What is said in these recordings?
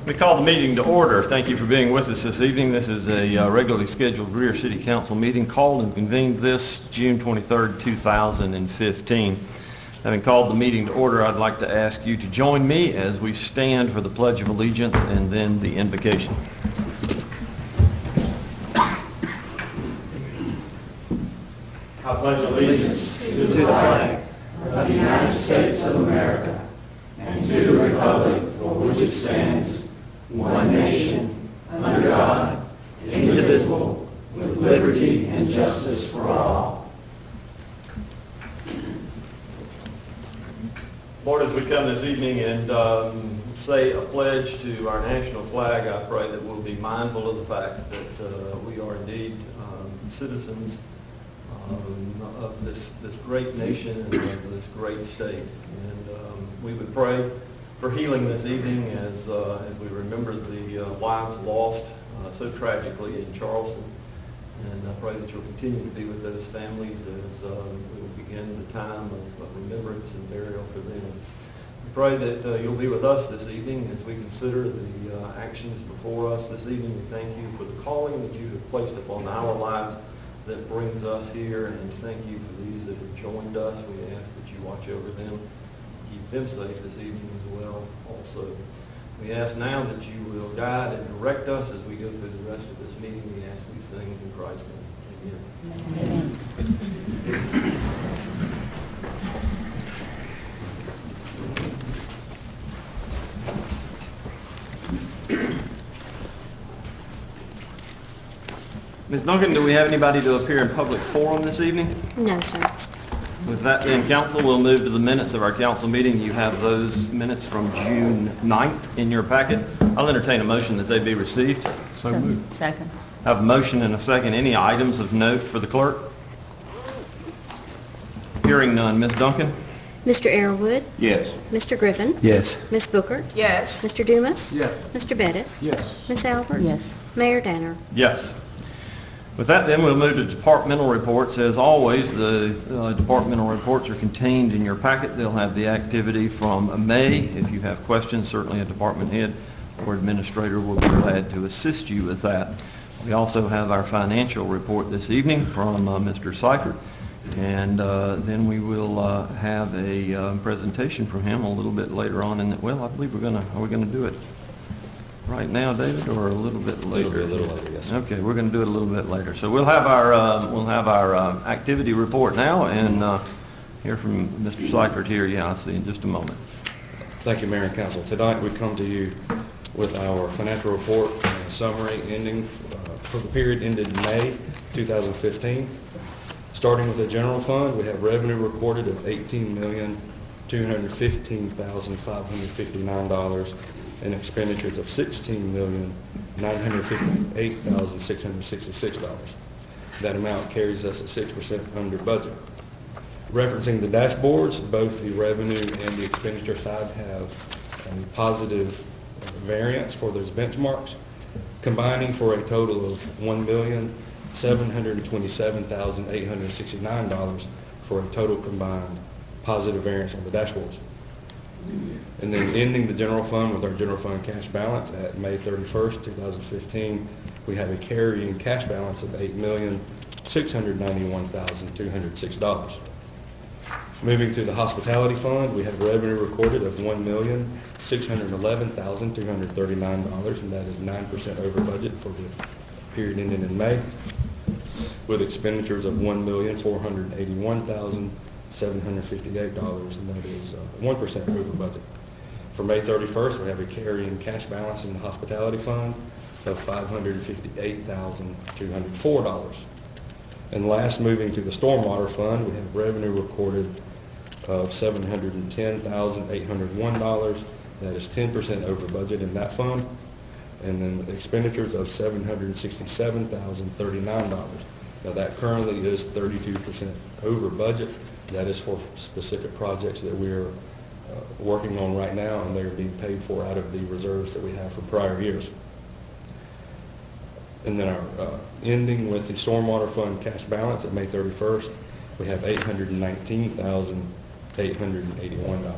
We call the meeting to order. Thank you for being with us this evening. This is a regularly scheduled Greer City Council meeting called and convened this June 23rd, 2015. Having called the meeting to order, I'd like to ask you to join me as we stand for the Pledge of Allegiance and then the invocation. I pledge allegiance to the flag of the United States of America and to the republic for which it stands, one nation, under God, indivisible, with liberty and justice for all. Lord, as we come this evening and say a pledge to our national flag, I pray that we'll be mindful of the fact that we are indeed citizens of this great nation and of this great state. And we would pray for healing this evening as we remember the lives lost so tragically in Charleston. And I pray that you'll continue to be with those families as we will begin the time of remembrance and burial for them. We pray that you'll be with us this evening as we consider the actions before us this evening. We thank you for the calling that you have placed upon our lives that brings us here, and thank you for these that have joined us. We ask that you watch over them, keep them safe this evening as well also. We ask now that you will guide and direct us as we go through the rest of this meeting. We ask these things in Christ's name. Amen. Ms. Duncan, do we have anybody to appear in public forum this evening? No, sir. With that being council, we'll move to the minutes of our council meeting. You have those minutes from June 9th in your packet. I'll entertain a motion that they be received. So moved. Second. Have a motion and a second. Any items of note for the clerk? Hearing none. Ms. Duncan? Mr. Arrowood? Yes. Mr. Griffin? Yes. Ms. Bookert? Yes. Mr. Dumas? Yes. Mr. Bettis? Yes. Ms. Albert? Yes. Mayor Danner? Yes. With that then, we'll move to departmental reports. As always, the departmental reports are contained in your packet. They'll have the activity from May. If you have questions, certainly a department head or administrator will be glad to assist you with that. We also have our financial report this evening from Mr. Seifert, and then we will have a presentation from him a little bit later on. And well, I believe are we going to do it right now, David, or a little bit later? A little later, yes. Okay, we're going to do it a little bit later. So we'll have our activity report now, and hear from Mr. Seifert here. Yeah, I'll see in just a moment. Thank you, Mayor and Council. Tonight we come to you with our financial report and summary ending for the period ended May 2015. Starting with the general fund, we have revenue recorded of $18,215,559 and expenditures of $16,958,666. That amount carries us at 6% under budget. Referencing the dashboards, both the revenue and the expenditure side have a positive variance for those benchmarks, combining for a total of $1,727,869 for a total combined positive variance on the dashboards. And then ending the general fund with our general fund cash balance at May 31st, 2015, we have a carrying cash balance of $8,691,206. Moving to the hospitality fund, we have revenue recorded of $1,611,239, and that is 9% over budget for the period ending in May, with expenditures of $1,481,758, and that is 1% over budget. For May 31st, we have a carrying cash balance in the hospitality fund of $558,204. And last, moving to the stormwater fund, we have revenue recorded of $710,801. That is 10% over budget in that fund. And then expenditures of $767,039. Now that currently is 32% over budget. That is for specific projects that we're working on right now, and they're being paid for out of the reserves that we have from prior years. And then our ending with the stormwater fund cash balance at May 31st, we have $819,881.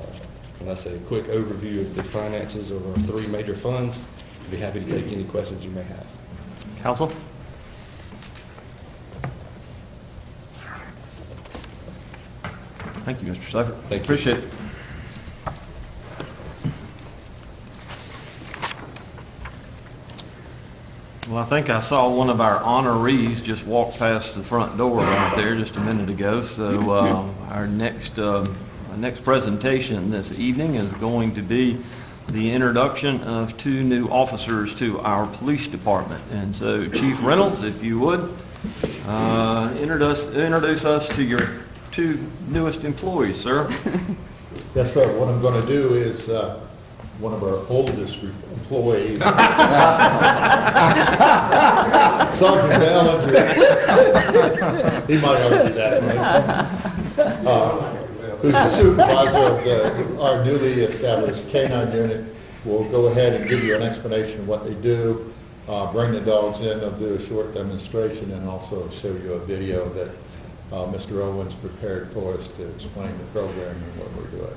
And that's a quick overview of the finances of our three major funds. I'd be happy to take any questions you may have. Counsel? Thank you, Mr. Seifert. Thank you. Appreciate it. Well, I think I saw one of our honorees just walk past the front door right there just a minute ago. So our next presentation this evening is going to be the introduction of 2 new officers to our police department. And so, Chief Reynolds, if you would, introduce us to your 2 newest employees, sir. Yes, sir. What I'm going to do is one of our oldest employees, Sergeant Ballinger. He might argue that, right? Who's the supervisor of our newly established K-9 unit, will go ahead and give you an explanation of what they do, bring the dogs in, they'll do a short demonstration, and also show you a video that Mr. Owens prepared for us to explain the program and what we're doing.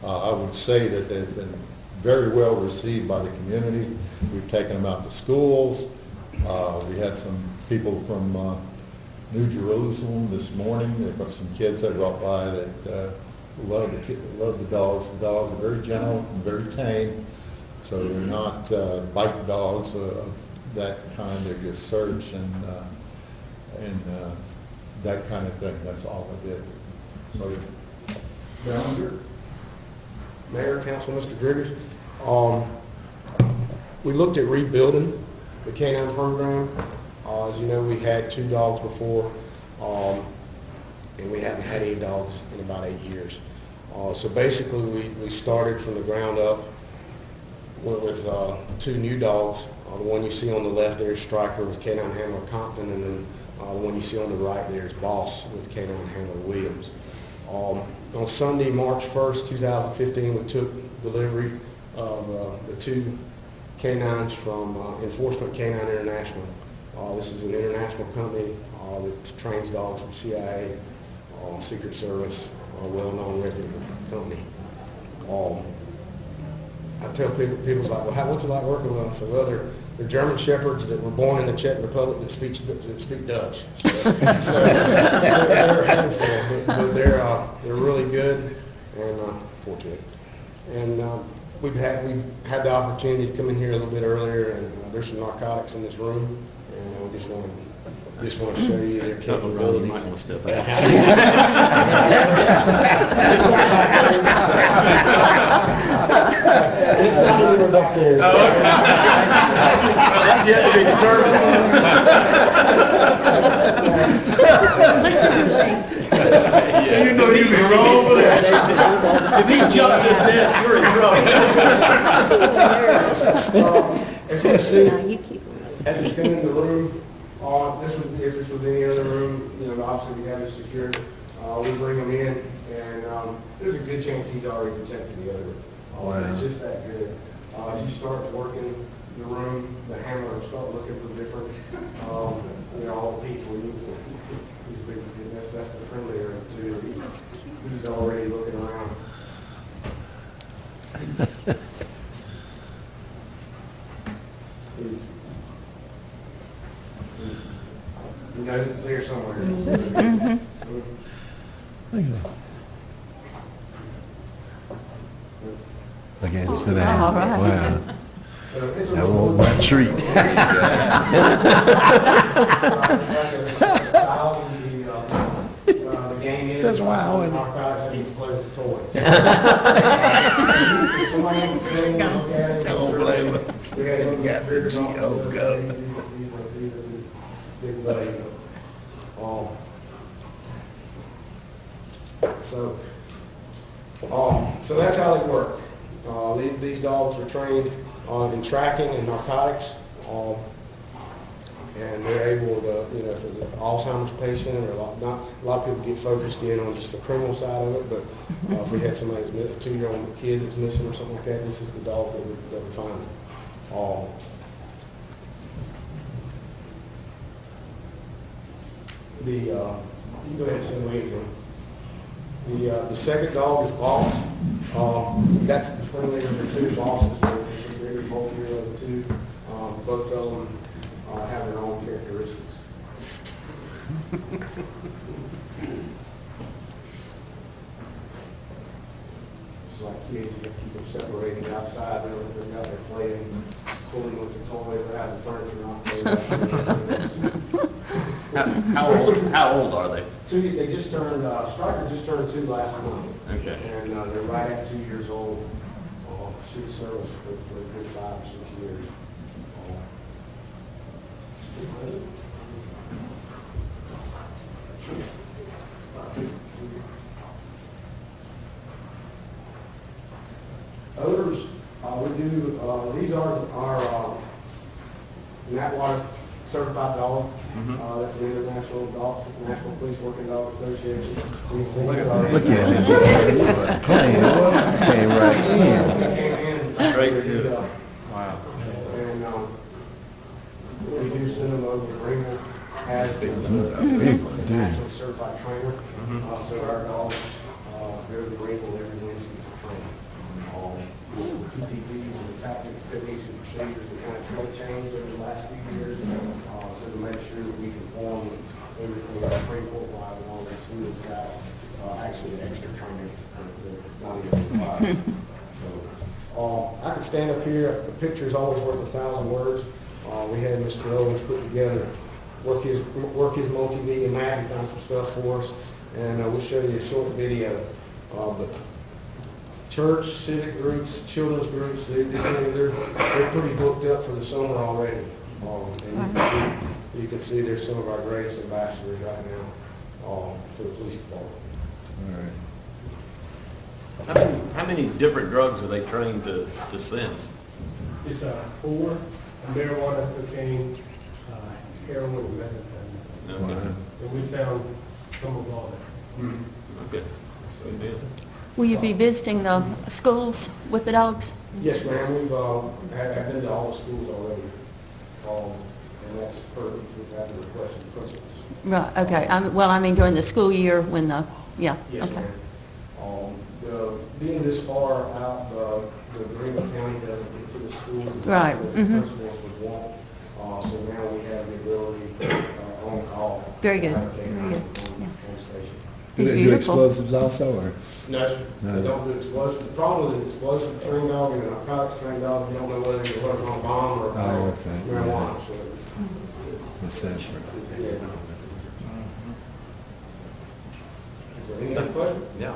I would say that they've been very well received by the community. We've taken them out to schools. We had some people from New Jerusalem this morning. There were some kids that brought by that love the dogs. The dogs are very gentle and very tame, so they're not bite dogs of that kind. They're just search and that kind of thing. That's all I did. So, Ballinger? Mayor, Council, Mr. Driggers. We looked at rebuilding the K-9 program. As you know, we had 2 dogs before, and we haven't had any dogs in about 8 years. So basically, we started from the ground up with 2 new dogs. The one you see on the left there is Striker with K-9 Handler Compton, and then the one you see on the right there is Boss with K-9 Handler Williams. On Sunday, March 1st, 2015, we took delivery of the 2 K-9s from Enforcement K-9 International. This is an international company that trains dogs from CIA, Secret Service, well-known reputable company. I tell people's like, well, what's it like working with them? I say, well, they're German Shepherds that were born in the Czech Republic that speak Dutch. So they're a handful, but they're really good and fortunate. And we've had the opportunity to come in here a little bit earlier, and there's some narcotics in this room, and we just want to show you their capabilities. You might want to step out. It's not even back there. Well, that's yet to be determined. You know you'd be wrong for that. If he jumps this desk, you're in trouble. As you see, No, you keep them. as you come in the room, if this was any other room, obviously we have it secured. We bring them in, and there's a good chance he's already protected the other. It's just that good. As you start working the room, the handler will start looking for different, all the people. He's big. That's the friendly area too. He's already looking around. He knows it's there somewhere. Look at him sit down. All right. Wow. It's a That little- was my treat. The game is. That's why I went- Narcotics keeps close to toys. Don't blame him. Oh, God. Big buddy. So that's how they work. These dogs are trained in tracking and narcotics, and they're able to, for the Alzheimer's patient, or a lot of people get focused in on just the criminal side of it, but if we had somebody, a 2-year-old kid that's missing or something like that, this is the dog that we're finding. You can go ahead and send Williams in. The second dog is Boss. That's the friendly of the 2 bosses. Greer, both Greer level 2. Both of them have their own characteristics. It's like kids, you have to keep them separated outside, they're out there playing, pulling with the toys, or having furniture, not playing. How old are they? They just turned, Striker just turned 2 last month. Okay. And they're right at 2 years old. Should service for a good 5 or 6 years. Odors, we do, these are our Natwater certified dog. That's an international dog, National Police Working Dog Association. These things are. Look at him. Came right in. Straight to it. Wow. And we do send them over to Greenville as the national certified trainer. So our dogs go to Greenville every Wednesday for training. TTPs and the tactics, techniques, and procedures that kind of changed over the last few years. So to make sure that we conform with everything that's Supreme Court wise, and all that students got actually extra training that's not even required. So, I could stand up here. A picture is always worth 1,000 words. We had Mr. Owens put together, work his multimedia map and done some stuff for us, and we'll show you a short video. But church, civic groups, children's groups, they're pretty booked up for the summer already. And you can see there's some of our greatest ambassadors right now for the police department. How many different drugs are they trained to sense? It's 4, marijuana, cocaine, heroin, and methamphetamine. Okay. And we found some of all that. Okay. So, yeah. Will you be visiting the schools with the dogs? Yes, ma'am. We've I've been to all the schools already, and that's perfect. We've had the request of the principals. Right, okay. Well, I mean during the school year when the, yeah, Yes, okay. ma'am. Being this far out, the Greenville County doesn't get to the schools as Right, often as the principals would want. So now we have the ability on call. Very good, allocate very good, on yeah. station. Do It's they do beautiful. explosives also, or? No, sir. No. They don't do explosives. The problem with an explosive trained dog and a narcotics trained dog, you don't know whether you're working on a bomb or Oh, okay. marijuana. So, It's separate. yeah. Is there any other questions? Yeah.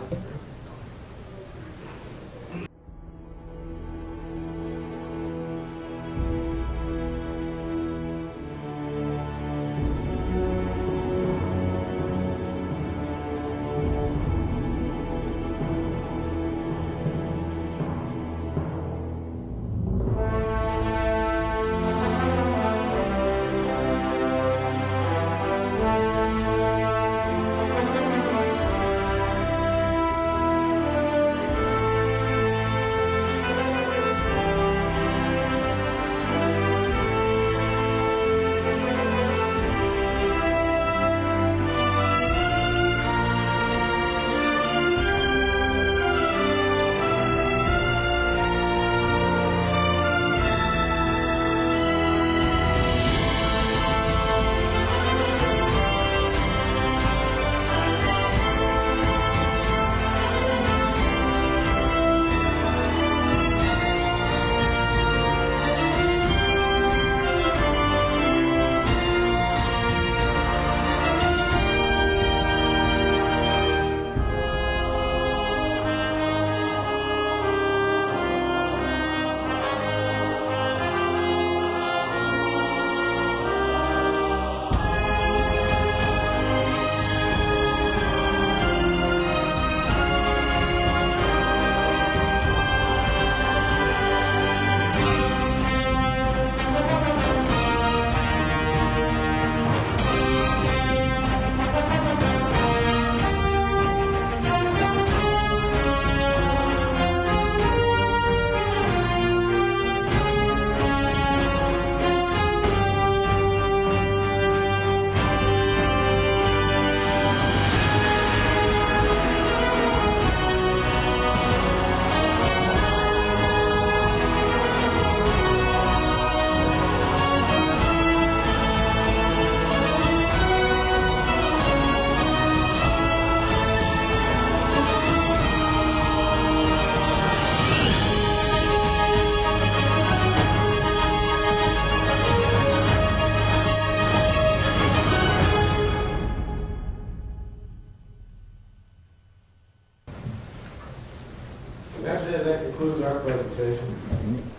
That's it, that concludes our presentation.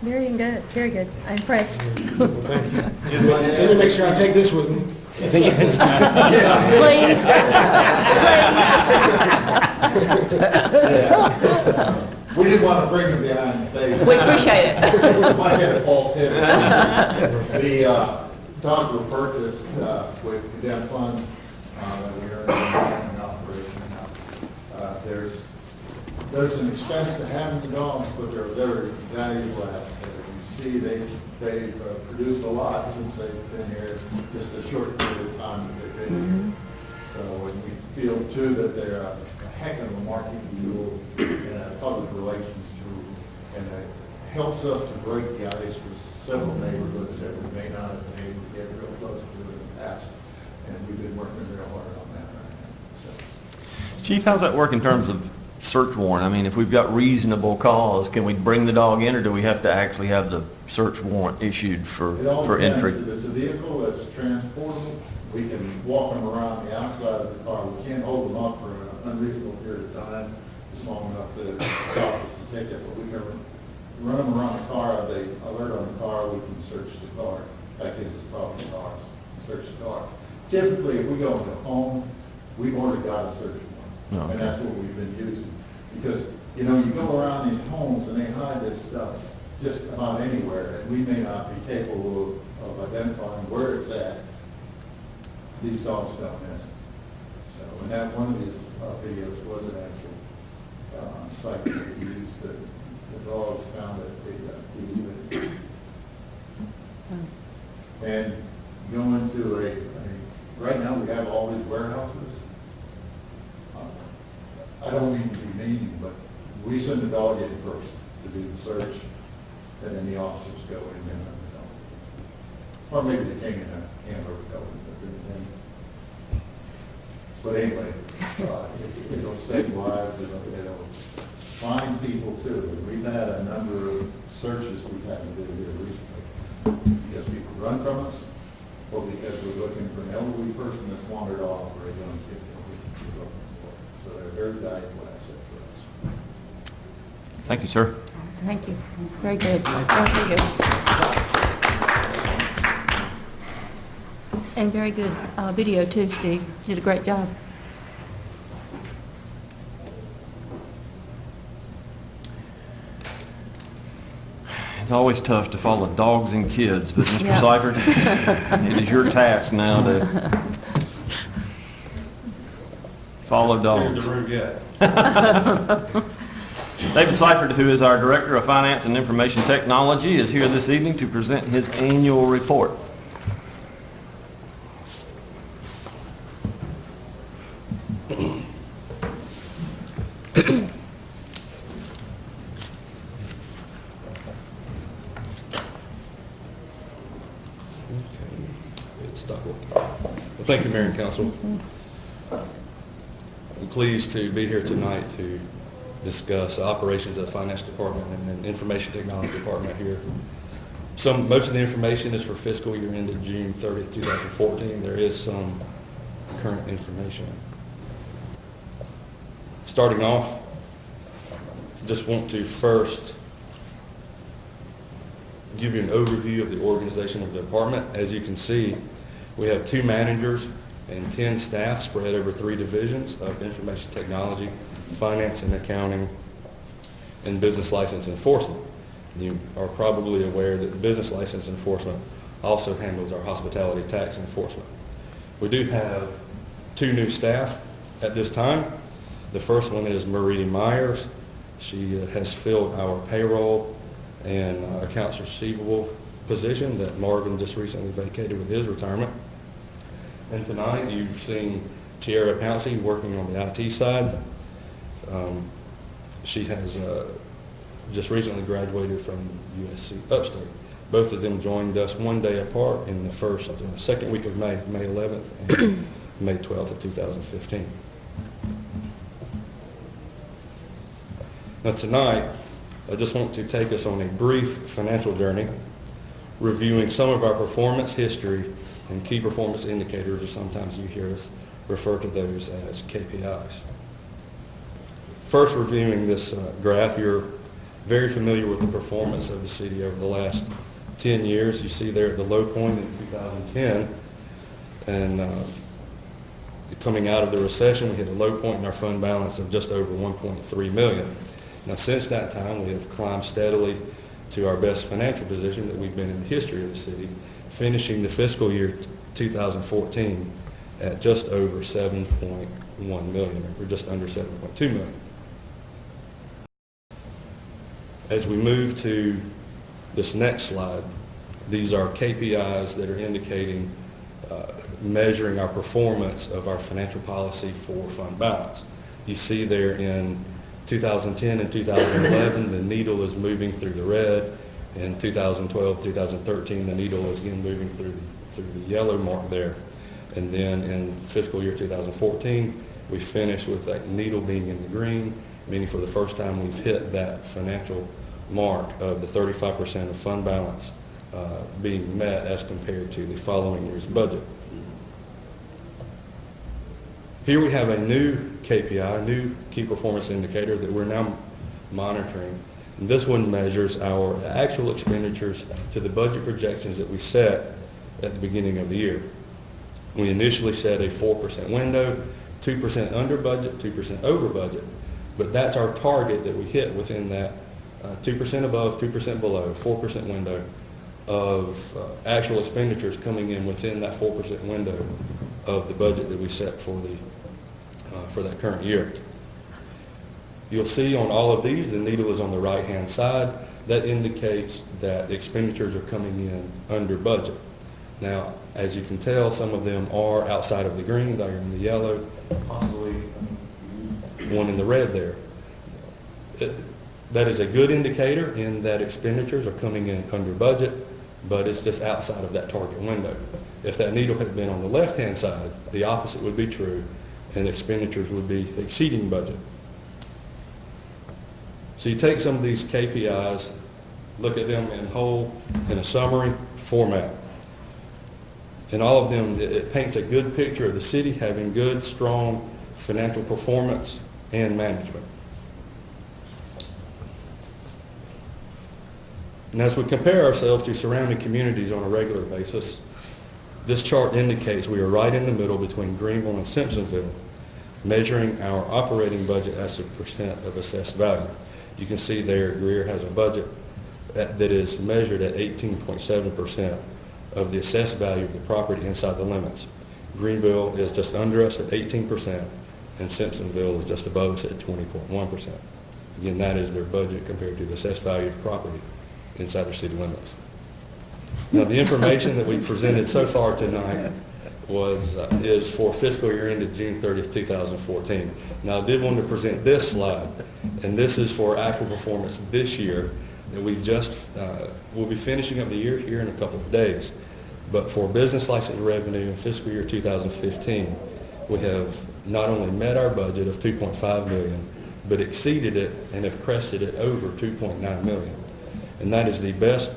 Very good, very good. I'm impressed. Well, thank you. Let me make sure I take this with me. Please. We didn't want to bring them behind stage. We appreciate it. Might get a false hit. The dogs were purchased with condemned funds that we earned in operation. There's an expense to having the dogs, but they're very valuable assets. You see, they've produced a lot since they've been here, just a short period of time that they've been here. So and we feel too that they're a heck of a marketing tool and a public relations tool, and it helps us to break the ice with several neighborhoods that we may not have been able to get real close to in the past, and we've been working real hard on that right now. So. Chief, how's that work in terms of search warrant? I mean, if we've got reasonable cause, can we bring the dog in, or do we have to actually have the search warrant issued for entry? If it's a vehicle that's transportable, we can walk them around the outside of the car. We can't hold them up for an unreasonable period of time, just long enough to stop us to take it, but we can run them around the car. If they alert on the car, we can search the car. That gives us probably cars, search the car. Typically, if we go into a home, we've already got a search warrant. Okay. And that's what we've been using. Because, you know, you go around these homes and they hide this stuff just about anywhere, and we may not be capable of identifying where it's at. These dogs don't miss. So, and that one of these videos was an actual site that we used. The dogs found that they used it. And go into right now we have all these warehouses. I don't mean to be mean, but we send the dog in first to do the search, and then the officers go in and let the dog. Or maybe the king and a hamburger go in, but anyway, it'll save lives, it'll find people too. We've had a number of searches we've had to do here recently, because people run from us, or because we're looking for an elderly person that's wandered off, or a young kid that we can keep looking for. So they're a very valuable asset for us. Thank you, sir. Thank you. Very good. Very good. And very good video too, Steve. Did a great job. It's always tough to follow dogs and kids, but Mr. Yeah. Seifert, it is your task now to follow dogs. David Seifert, who is our Director of Finance and Information Technology, is here this evening to present his annual report. Well, thank you, Mayor and Council. I'm pleased to be here tonight to discuss operations of the Finance Department and the Information Technology Department here. Most of the information is for fiscal year ended June 30th, 2014. There is some current information. Starting off, just want to first give you an overview of the organization of the department. As you can see, we have 2 managers and 10 staff spread over 3 divisions of information technology, finance and accounting, and business license enforcement. You are probably aware that the business license enforcement also handles our hospitality tax enforcement. We do have 2 new staff at this time. The first one is Marie Myers. She has filled our payroll and accounts receivable position that Marvin just recently vacated with his retirement. And tonight you've seen Tiara Pouncey working on the IT side. She has just recently graduated from USC Upstate. Both of them joined us one day apart in the second week of May 11th and May 12th of 2015. Now tonight, I just want to take us on a brief financial journey, reviewing some of our performance history and key performance indicators, or sometimes you hear us refer to those as KPIs. First, reviewing this graph, you're very familiar with the performance of the city over the last 10 years. You see there at the low point in 2010, and coming out of the recession, we hit a low point in our fund balance of just over $1.3 million. Now, since that time, we have climbed steadily to our best financial position that we've been in the history of the city, finishing the fiscal year 2014 at just over $7.1 million, or just under $7.2 million. As we move to this next slide, these are KPIs that are indicating measuring our performance of our financial policy for fund balance. You see there in 2010 and 2011, the needle is moving through the red. In 2012, 2013, the needle is again moving through the yellow mark there. And then in fiscal year 2014, we finished with that needle being in the green, meaning for the first time we've hit that financial mark of the 35% of fund balance being met as compared to the following year's budget. Here we have a new KPI, a new key performance indicator that we're now monitoring. And this one measures our actual expenditures to the budget projections that we set at the beginning of the year. We initially set a 4% window, 2% under budget, 2% over budget, but that's our target that we hit within that 2% above, 2% below, 4% window of actual expenditures coming in within that 4% window of the budget that we set for that current year. You'll see on all of these, the needle is on the right-hand side. That indicates that expenditures are coming in under budget. Now, as you can tell, some of them are outside of the green, they're in the yellow, possibly one in the red there. That is a good indicator in that expenditures are coming in under budget, but it's just outside of that target window. If that needle had been on the left-hand side, the opposite would be true, and expenditures would be exceeding budget. So you take some of these KPIs, look at them in whole, in a summary format. And all of them, it paints a good picture of the city having good, strong financial performance and management. And as we compare ourselves to surrounding communities on a regular basis, this chart indicates we are right in the middle between Greenville and Simpsonville, measuring our operating budget as a percent of assessed value. You can see there Greer has a budget that is measured at 18.7% of the assessed value of the property inside the limits. Greenville is just under us at 18%, and Simpsonville is just above us at 20.1%. Again, that is their budget compared to the assessed value of property inside their city limits. Now, the information that we presented so far tonight is for fiscal year ended June 30th, 2014. Now, I did want to present this slide, and this is for actual performance this year. That we'll be finishing up the year here in a couple of days. But for business license revenue in fiscal year 2015, we have not only met our budget of $2.5 million, but exceeded it and have crested it over $2.9 million. And that is the best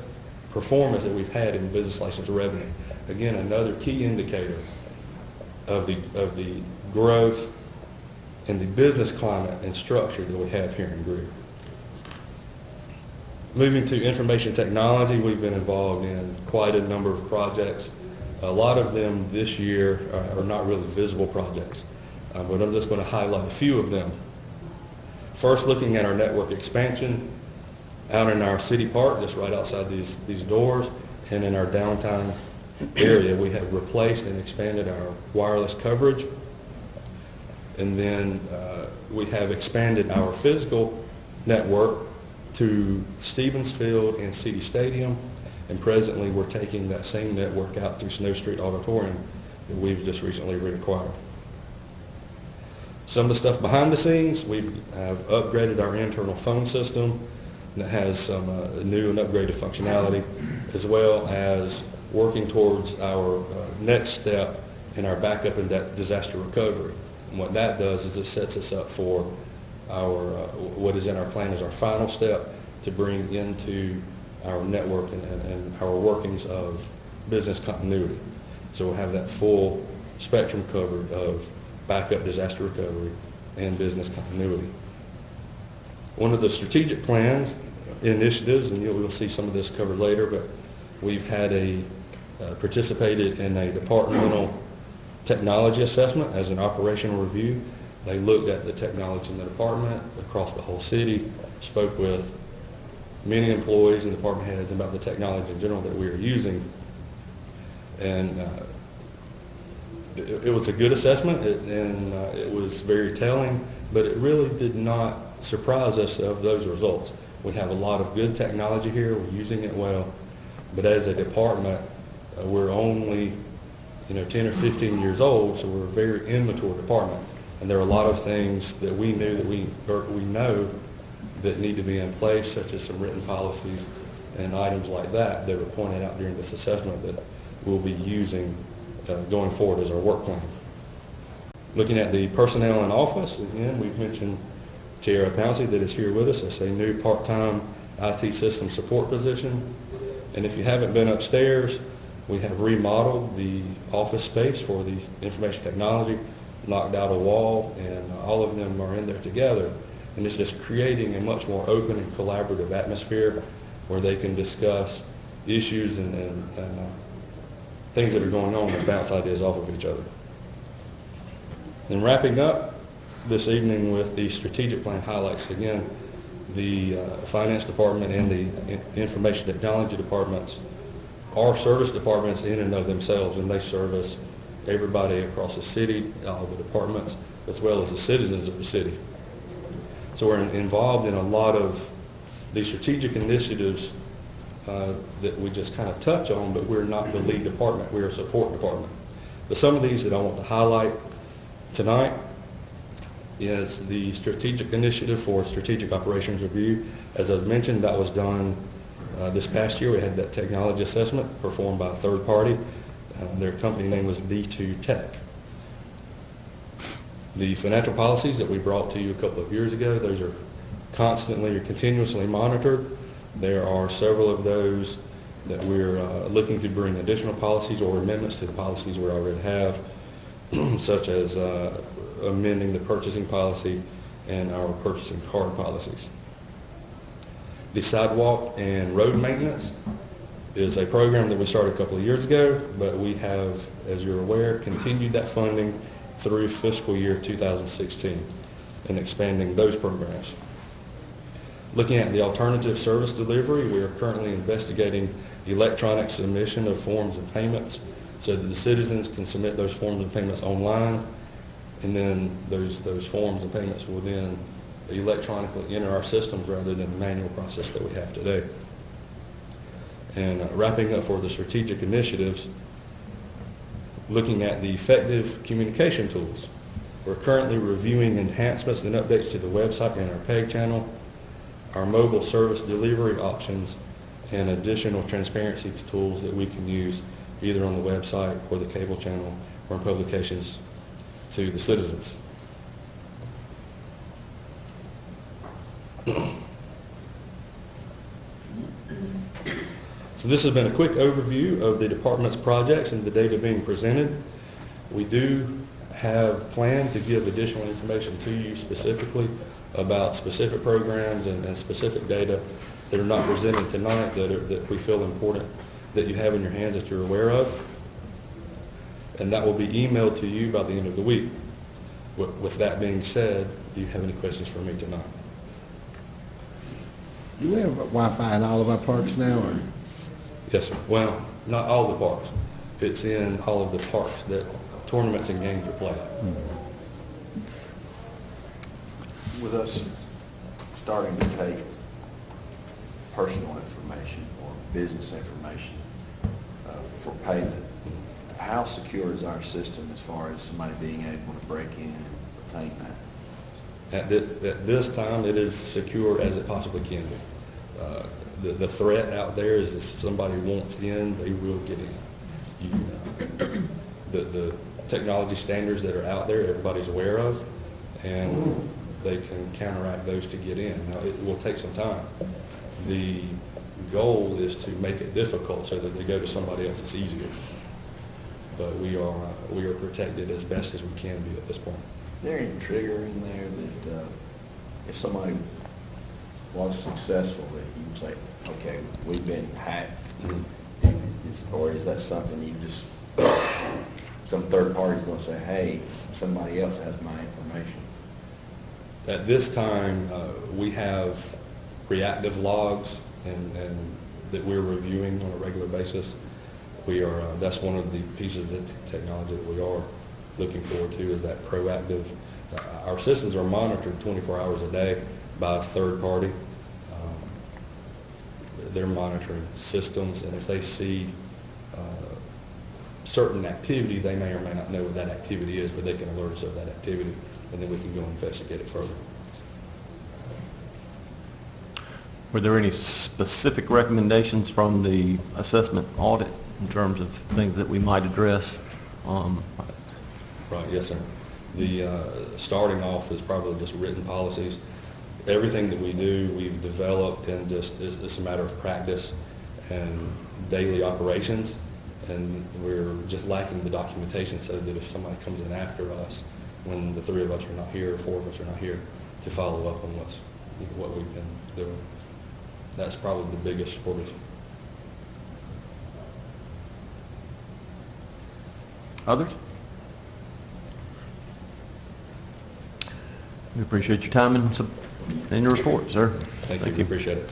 performance that we've had in business license revenue. Again, another key indicator of the growth and the business climate and structure that we have here in Greer. Moving to information technology, we've been involved in quite a number of projects. A lot of them this year are not really visible projects, but I'm just going to highlight a few of them. First, looking at our network expansion out in our city park, just right outside these doors, and in our downtown area, we have replaced and expanded our wireless coverage. And then we have expanded our physical network to Stevens Field and City Stadium, and presently we're taking that same network out to Snow Street Auditorium that we've just recently reacquired. Some of the stuff behind the scenes, we have upgraded our internal phone system that has some new and upgraded functionality, as well as working towards our next step in our backup and disaster recovery. And what that does is it sets us up for what is in our plan as our final step to bring into our network and our workings of business continuity. So we'll have that full spectrum covered of backup, disaster recovery, and business continuity. One of the strategic plans initiatives, and you'll see some of this covered later, but we've had participated in a departmental technology assessment as an operational review. They looked at the technology in the department across the whole city, spoke with many employees and department heads about the technology in general that we are using. And it was a good assessment, and it was very telling, but it really did not surprise us of those results. We have a lot of good technology here, we're using it well, but as a department, we're only 10 or 15 years old, so we're a very immature department. And there are a lot of things that we knew that we know that need to be in place, such as some written policies and items like that were pointed out during this assessment that we'll be using going forward as our work plan. Looking at the personnel in office, again, we've mentioned Tara Pouncey that is here with us. It's a new part-time IT system support position. And if you haven't been upstairs, we have remodeled the office space for the information technology, knocked out a wall, and all of them are in there together. And it's just creating a much more open and collaborative atmosphere where they can discuss issues and things that are going on and bounce ideas off of each other. And wrapping up this evening with the strategic plan highlights, again, the finance department and the information technology departments are service departments in and of themselves, and they service everybody across the city, all the departments, as well as the citizens of the city. So we're involved in a lot of these strategic initiatives that we just kind of touch on, but we're not the lead department, we're a support department. But some of these that I want to highlight tonight is the strategic initiative for strategic operations review. As I've mentioned, that was done this past year. We had that technology assessment performed by a third party. Their company name was D2 Tech. The financial policies that we brought to you a couple of years ago, those are constantly or continuously monitored. There are several of those that we're looking to bring additional policies or amendments to the policies we already have, such as amending the purchasing policy and our purchasing card policies. The sidewalk and road maintenance is a program that we started a couple of years ago, but we have, as you're aware, continued that funding through fiscal year 2016 and expanding those programs. Looking at the alternative service delivery, we are currently investigating electronic submission of forms and payments so that the citizens can submit those forms and payments online, and then those forms and payments will then electronically enter our systems rather than the manual process that we have today. And wrapping up for the strategic initiatives, looking at the effective communication tools. We're currently reviewing enhancements and updates to the website and our PEG channel, our mobile service delivery options, and additional transparency tools that we can use either on the website or the cable channel or in publications to the citizens. So this has been a quick overview of the department's projects and the data being presented. We do have planned to give additional information to you specifically about specific programs and specific data that are not presented tonight that we feel important that you have in your hands that you're aware of. And that will be emailed to you by the end of the week. With that being said, do you have any questions for me tonight? Do we have Wi-Fi in all of our parks now, or? Yes, sir. Well, not all the parks. It's in all of the parks that tournaments and games are played. With us starting to take personal information or business information for payment, how secure is our system as far as somebody being able to break in and obtain that? At this time, it is secure as it possibly can be. The threat out there is if somebody wants in, they will get in. The technology standards that are out there, everybody's aware of, and they can counteract those to get in. Now, it will take some time. The goal is to make it difficult so that they go to somebody else that's easier. But we are protected as best as we can be at this point. Is there any trigger in there that if somebody was successful, that you can say, okay, we've been hacked? Mhm. Or is that something you just, some third party's going to say, hey, somebody else has my information? At this time, we have reactive logs and that we're reviewing on a regular basis. We are, that's one of the pieces of technology that we are looking forward to, is that proactive. Our systems are monitored 24 hours a day by a third party. They're monitoring systems, and if they see certain activity, they may or may not know what that activity is, but they can alert us of that activity, and then we can go investigate it further. Were there any specific recommendations from the assessment audit in terms of things that we might address? Right, yes, sir. The starting off is probably just written policies. Everything that we do, we've developed, and just it's a matter of practice and daily operations, and we're just lacking the documentation so that if somebody comes in after us, when the 3 of us are not here, or 4 of us are not here, to follow up on what we've been doing. That's probably the biggest shortage. Others? We appreciate your time and your report, sir. Thank you. Appreciate it.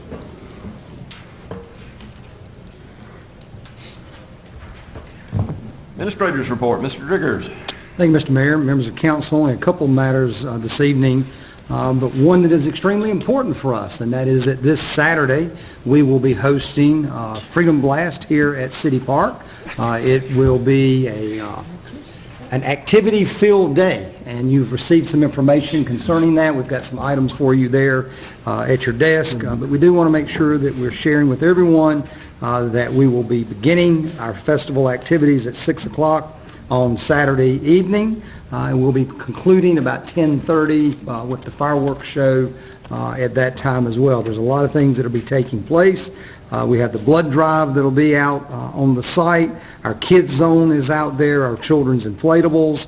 Administrator's report, Mr. Driggers. Thank you, Mr. Mayor, members of council. Only a couple of matters this evening, but one that is extremely important for us, and that is that this Saturday we will be hosting Freedom Blast here at City Park. It will be an activity-filled day, and you've received some information concerning that. We've got some items for you there at your desk, but we do want to make sure that we're sharing with everyone that we will be beginning our festival activities at 6 o'clock on Saturday evening, and we'll be concluding about 10:30 with the fireworks show at that time as well. There's a lot of things that will be taking place. We have the blood drive that will be out on the site. Our kids zone is out there, our children's inflatables.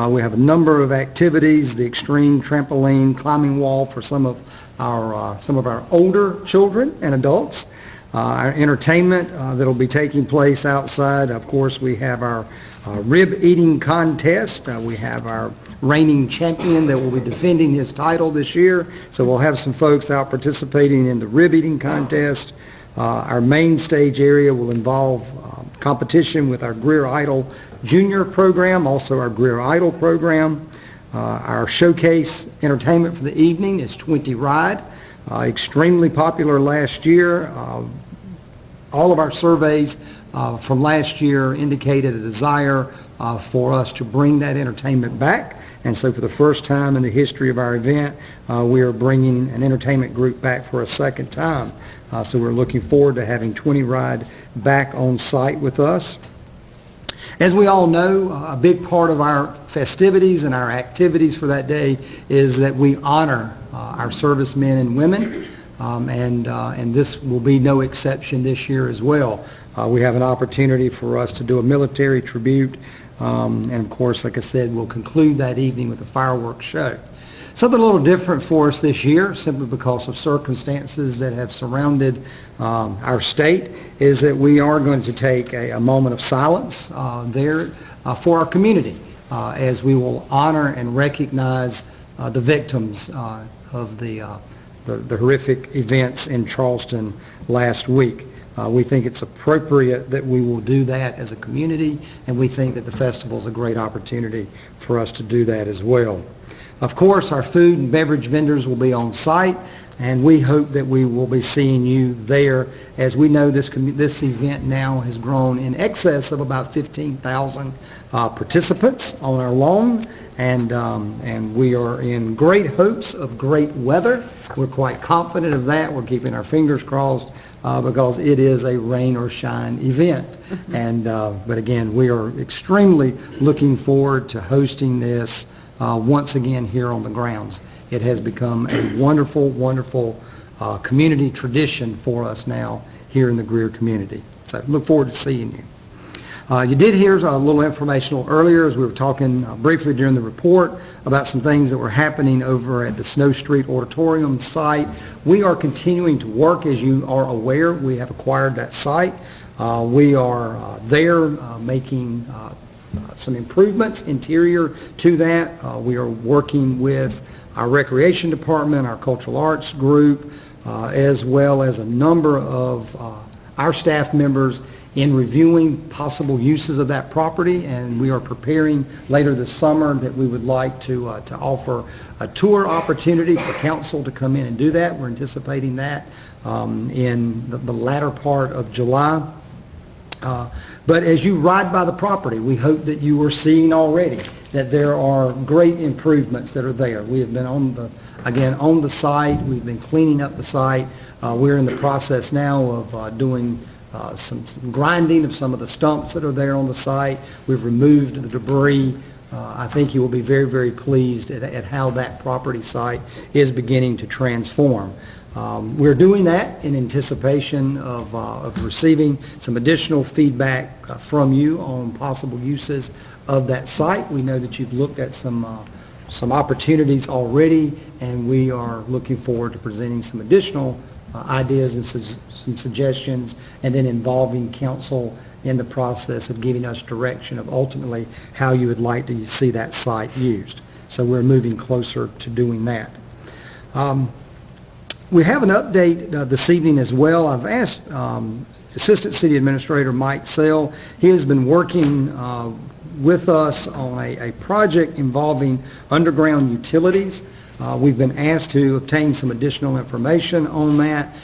We have a number of activities, the extreme trampoline, climbing wall for some of our older children and adults. Our entertainment that will be taking place outside. Of course, we have our rib eating contest. We have our reigning champion that will be defending his title this year. So we'll have some folks out participating in the rib eating contest. Our main stage area will involve competition with our Greer Idol Junior program, also our Greer Idol program. Our showcase entertainment for the evening is 20 Ride. Extremely popular last year. All of our surveys from last year indicated a desire for us to bring that entertainment back. And so for the first time in the history of our event, we are bringing an entertainment group back for a second time. So we're looking forward to having 20 Ride back on site with us. As we all know, a big part of our festivities and our activities for that day is that we honor our servicemen and women. And this will be no exception this year as well. We have an opportunity for us to do a military tribute, and of course, like I said, we'll conclude that evening with a fireworks show. Something a little different for us this year, simply because of circumstances that have surrounded our state, is that we are going to take a moment of silence there for our community, as we will honor and recognize the victims of the horrific events in Charleston last week. We think it's appropriate that we will do that as a community, and we think that the festival is a great opportunity for us to do that as well. Of course, our food and beverage vendors will be on site, and we hope that we will be seeing you there. As we know, this event now has grown in excess of about 15,000 participants on our lawn, and we are in great hopes of great weather. We're quite confident of that. We're keeping our fingers crossed because it is a rain or shine event. And but again, we are extremely looking forward to hosting this once again here on the grounds. It has become a wonderful, wonderful community tradition for us now here in the Greer community. So look forward to seeing you. You did hear a little informational earlier as we were talking briefly during the report about some things that were happening over at the Snow Street Auditorium site. We are continuing to work, as you are aware. We have acquired that site. We are there making some improvements interior to that. We are working with our recreation department, our cultural arts group, as well as a number of our staff members in reviewing possible uses of that property, and we are preparing later this summer that we would like to offer a tour opportunity for council to come in and do that. We're anticipating that in the latter part of July. But as you ride by the property, we hope that you are seeing already that there are great improvements that are there. We have been on the site. We've been cleaning up the site. We're in the process now of doing some grinding of some of the stumps that are there on the site. We've removed the debris. I think you will be very, very pleased at how that property site is beginning to transform. We're doing that in anticipation of receiving some additional feedback from you on possible uses of that site. We know that you've looked at some opportunities already, and we are looking forward to presenting some additional ideas and some suggestions, and then involving council in the process of giving us direction of ultimately how you would like to see that site used. So we're moving closer to doing that. We have an update this evening as well. I've asked Assistant City Administrator Mike Sell. He has been working with us on a project involving underground utilities. We've been asked to obtain some additional information on that.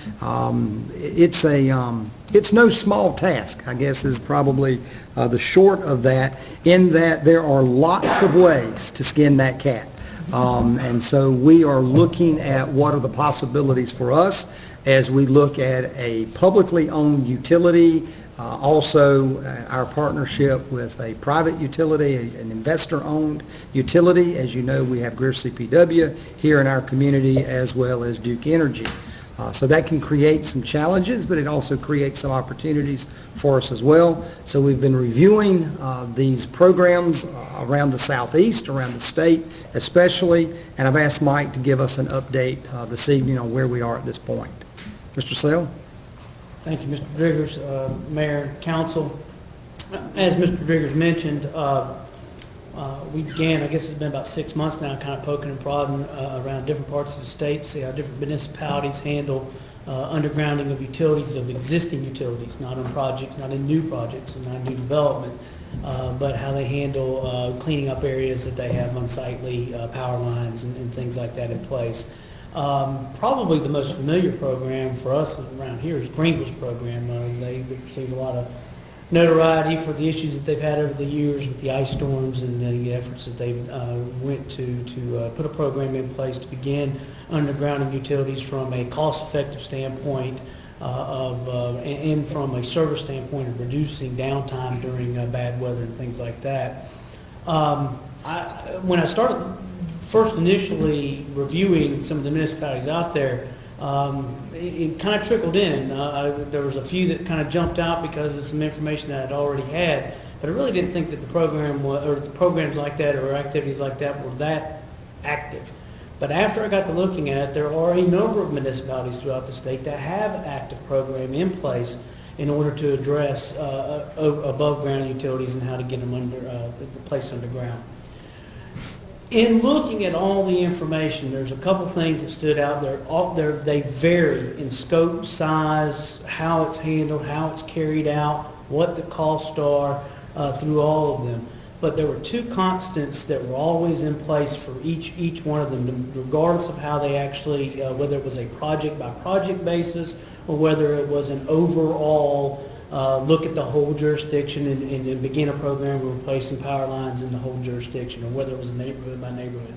It's no small task, I guess, is probably the short of that, in that there are lots of ways to skin that cat. And so we are looking at what are the possibilities for us as we look at a publicly owned utility, also our partnership with a private utility, an investor-owned utility. As you know, we have Greer CPW here in our community, as well as Duke Energy. So that can create some challenges, but it also creates some opportunities for us as well. So we've been reviewing these programs around the southeast, around the state especially, and I've asked Mike to give us an update this evening on where we are at this point. Mr. Sell? Thank you, Mr. Driggers, Mayor, and Council. As Mr. Driggers mentioned, we began, I guess it's been about 6 months now, kind of poking and prodding around different parts of the state, see how different municipalities handle undergrounding of utilities, of existing utilities, not on projects, not in new projects, and not in new development, but how they handle cleaning up areas that they have unsightly power lines and things like that in place. Probably the most familiar program for us around here is Greenville's program. They've received a lot of notoriety for the issues that they've had over the years with the ice storms and the efforts that they went to put a program in place to begin undergrounding utilities from a cost-effective standpoint and from a service standpoint of reducing downtime during bad weather and things like that. When I started first initially reviewing some of the municipalities out there, it kind of trickled in. There was a few that kind of jumped out because of some information that I'd already had, but I really didn't think that the program or the programs like that or activities like that were that active. But after I got to looking at it, there are a number of municipalities throughout the state that have an active program in place in order to address above ground utilities and how to get them placed underground. In looking at all the information, there's a couple things that stood out there. They vary in scope, size, how it's handled, how it's carried out, what the costs are through all of them. But there were two constants that were always in place for each one of them, regardless of how they actually, whether it was a project by project basis or whether it was an overall look at the whole jurisdiction and begin a program of replacing power lines in the whole jurisdiction, or whether it was a neighborhood by neighborhood.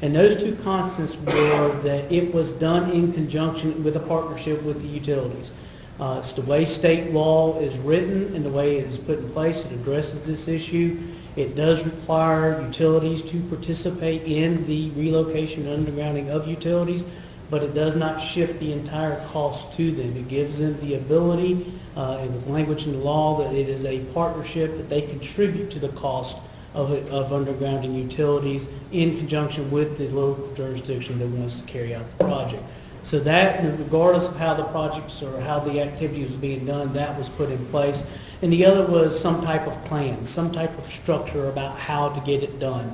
And those two constants were that it was done in conjunction with a partnership with the utilities. It's the way state law is written and the way it is put in place. It addresses this issue. It does require utilities to participate in the relocation and undergrounding of utilities, but it does not shift the entire cost to them. It gives them the ability, and with language in the law, that it is a partnership that they contribute to the cost of undergrounding utilities in conjunction with the local jurisdiction that wants to carry out the project. So that, regardless of how the projects or how the activity was being done, that was put in place. And the other was some type of plan, some type of structure about how to get it done.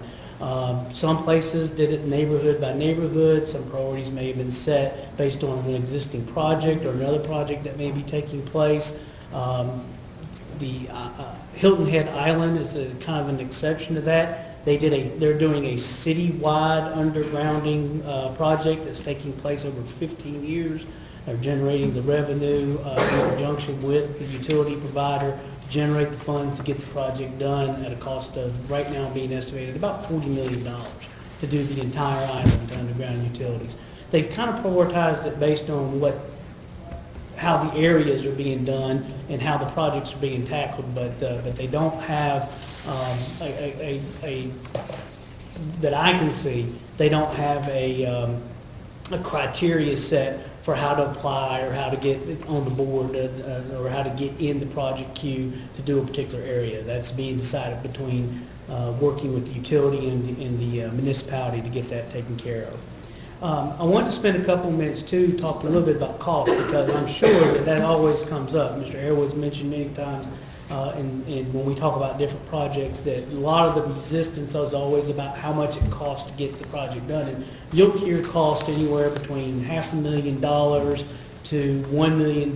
Some places did it neighborhood by neighborhood. Some priorities may have been set based on an existing project or another project that may be taking place. The Hilton Head Island is a kind of an exception to that. They're doing a city-wide undergrounding project that's taking place over 15 years. They're generating the revenue in conjunction with the utility provider to generate the funds to get the project done at a cost of, right now being estimated, about $40 million to do the entire island to underground utilities. They've kind of prioritized it based on how the areas are being done and how the projects are being tackled, but they don't have that I can see, they don't have a criteria set for how to apply or how to get on the board or how to get in the project queue to do a particular area. That's being decided between working with the utility and the municipality to get that taken care of. I want to spend a couple of minutes too talking a little bit about cost, because I'm sure that always comes up. Mr. Airwood's mentioned many times and when we talk about different projects that a lot of the resistance is always about how much it costs to get the project done. And you'll hear cost anywhere between $500,000 to $1 million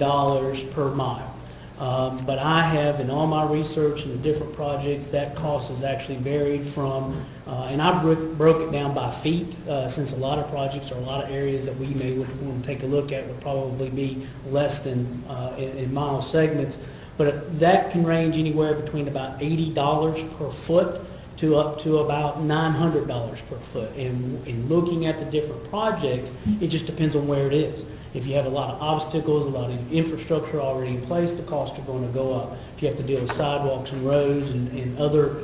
per mile. But I have, in all my research and the different projects, that cost has actually varied from, and I broke it down by feet, since a lot of projects or a lot of areas that we may want to take a look at would probably be less than in mile segments. But that can range anywhere between about $80 per foot to up to about $900 per foot. And in looking at the different projects, it just depends on where it is. If you have a lot of obstacles, a lot of infrastructure already in place, the costs are going to go up. If you have to deal with sidewalks and roads and other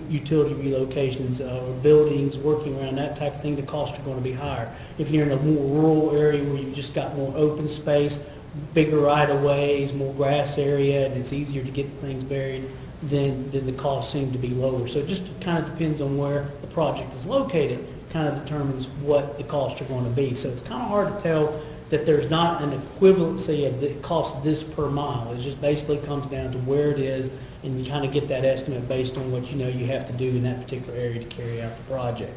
utility relocations or buildings, working around that type of thing, the costs are going to be higher. If you're in a more rural area where you've just got more open space, bigger right-of-ways, more grass area, and it's easier to get things buried, then the costs seem to be lower. So it just kind of depends on where the project is located, kind of determines what the costs are going to be. So it's kind of hard to tell that there's not an equivalency of the cost this per mile. It just basically comes down to where it is, and you kind of get that estimate based on what you know you have to do in that particular area to carry out the project.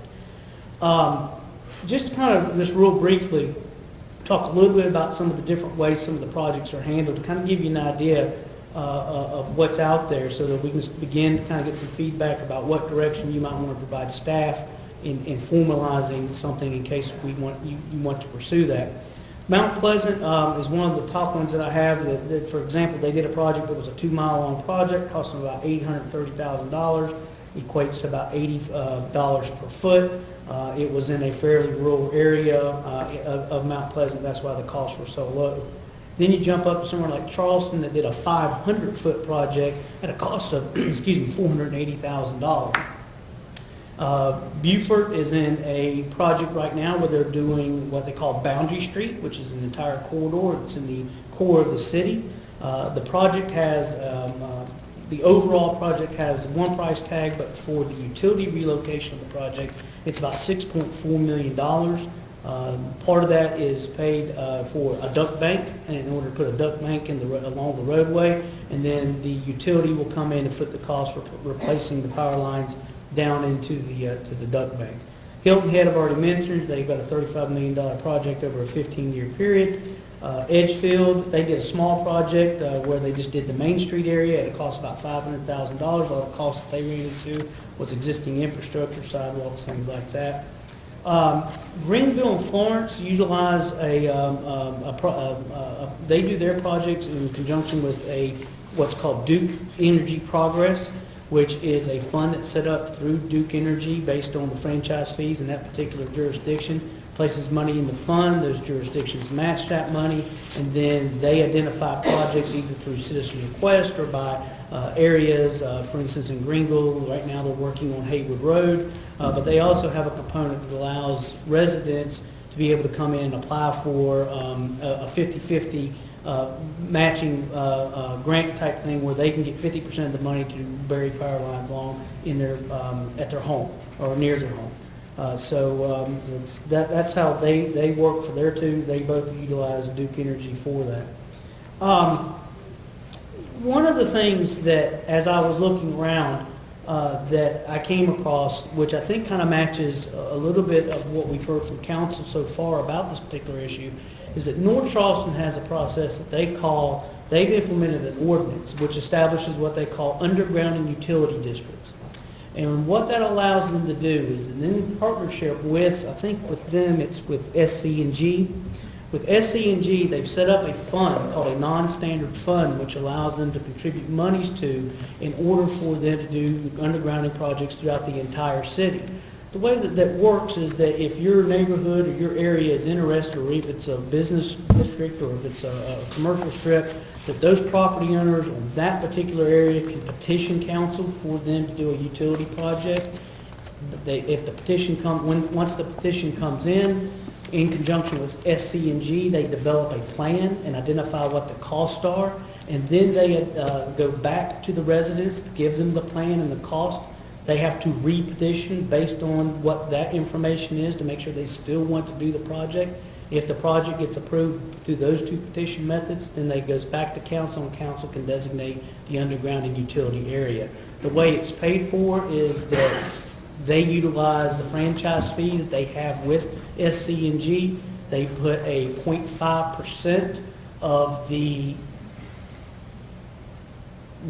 Just real briefly, talk a little bit about some of the different ways some of the projects are handled to kind of give you an idea of what's out there, so that we can begin to kind of get some feedback about what direction you might want to provide staff in formalizing something in case you want to pursue that. Mount Pleasant is one of the top ones that I have. That, for example, they did a project that was a 2-mile long project, costing about $830,000, equates to about $80 per foot. It was in a fairly rural area of Mount Pleasant. That's why the costs were so low. Then you jump up to somewhere like Charleston that did a 500-foot project at a cost of, $480,000. Beaufort is in a project right now where they're doing what they call Boundary Street, which is an entire corridor. It's in the core of the city. The project has, the overall project has one price tag, but for the utility relocation of the project, it's about $6.4 million. Part of that is paid for a duct bank, and in order to put a duct bank along the roadway, and then the utility will come in and foot the cost for replacing the power lines down into the duct bank. Hilton Head, I've already mentioned, they've got a $35 million project over a 15-year period. Edgefield, they did a small project where they just did the Main Street area. It cost about $500,000. All the costs that they ran into was existing infrastructure, sidewalks, things like that. Greenville and Florence utilize they do their projects in conjunction with what's called Duke Energy Progress, which is a fund that's set up through Duke Energy based on the franchise fees in that particular jurisdiction. Places money in the fund, those jurisdictions match that money, and then they identify projects either through citizen request or by areas. For instance, in Greenville, right now they're working on Haywood Road, but they also have a component that allows residents to be able to come in and apply for a 50/50 matching grant type thing where they can get 50% of the money to bury power lines along in their, at their home or near their home. That's how they work for their two. They both utilize Duke Energy for that. One of the things that, as I was looking around, that I came across, which I think kind of matches a little bit of what we've heard from council so far about this particular issue, is that North Charleston has a process that they've implemented an ordinance which establishes what they call underground and utility districts. And what that allows them to do is that in partnership with, I think with them, it's with SC&G. With SC&G, they've set up a fund called a non-standard fund, which allows them to contribute monies to in order for them to do undergrounding projects throughout the entire city. The way that works is that if your neighborhood or your area is interested, or if it's a business district or if it's a commercial strip, that those property owners on that particular area can petition council for them to do a utility project. If the petition once the petition comes in conjunction with SC&G, they develop a plan and identify what the costs are, and then they go back to the residents, give them the plan and the cost. They have to re-petition based on what that information is to make sure they still want to do the project. If the project gets approved through those two petition methods, then it goes back to council, and council can designate the underground and utility area. The way it's paid for is that they utilize the franchise fee that they have with SC&G. They put a 0.5% of the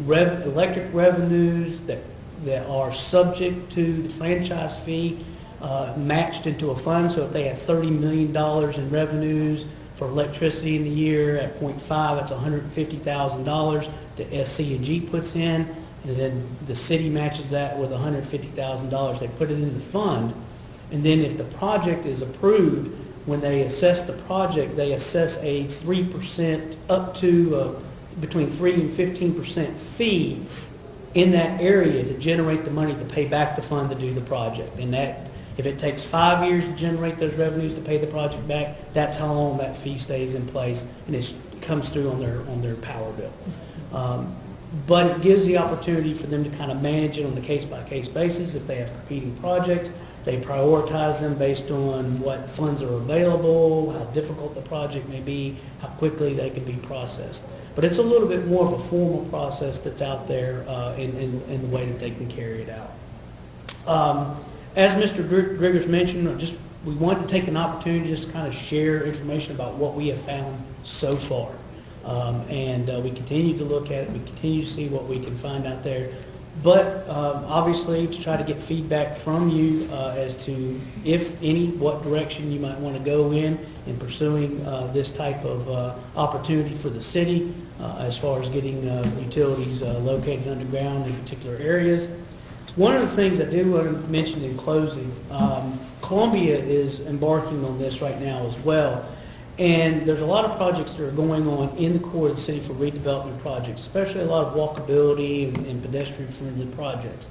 electric revenues that are subject to the franchise fee matched into a fund. So if they have $30 million in revenues for electricity in the year at 0.5, that's $150,000 that SC&G puts in, and then the city matches that with $150,000. They put it in the fund, and then if the project is approved, when they assess the project, they assess a 3% up to between 3 and 15% fee in that area to generate the money to pay back the fund to do the project. And that, if it takes 5 years to generate those revenues to pay the project back, that's how long that fee stays in place, and it comes through on their power bill. But it gives the opportunity for them to kind of manage it on a case-by-case basis. If they have competing projects, they prioritize them based on what funds are available, how difficult the project may be, how quickly they can be processed. But it's a little bit more of a formal process that's out there in the way that they can carry it out. As Mr. Griggers mentioned, we want to take an opportunity just to kind of share information about what we have found so far. We continue to look at it, we continue to see what we can find out there. But obviously to try to get feedback from you as to, if any, what direction you might want to go in pursuing this type of opportunity for the city as far as getting utilities located underground in particular areas. One of the things I do want to mention in closing, Columbia is embarking on this right now as well. And there's a lot of projects that are going on in the core of the city for redevelopment projects, especially a lot of walkability and pedestrian-friendly projects.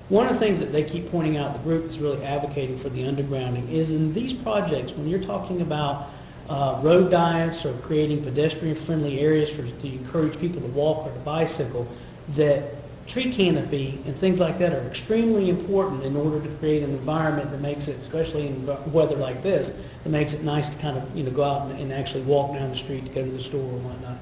One of the things that they keep pointing out, the group that's really advocating for the undergrounding, is in these projects, when you're talking about road diets or creating pedestrian-friendly areas to encourage people to walk or to bicycle, that tree canopy and things like that are extremely important in order to create an environment that makes it, especially in weather like this, that makes it nice to kind of go out and actually walk down the street to go to the store or whatnot.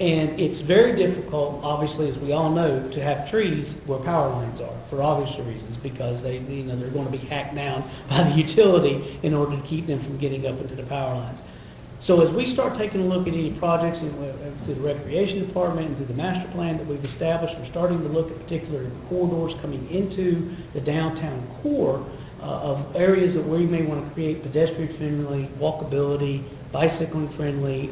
And it's very difficult, obviously, as we all know, to have trees where power lines are for obvious reasons, because they're going to be hacked down by the utility in order to keep them from getting up into the power lines. So as we start taking a look at any projects through the Recreation Department and through the master plan that we've established, we're starting to look at particular corridors coming into the downtown core of areas that we may want to create pedestrian-friendly, walkability, bicycling-friendly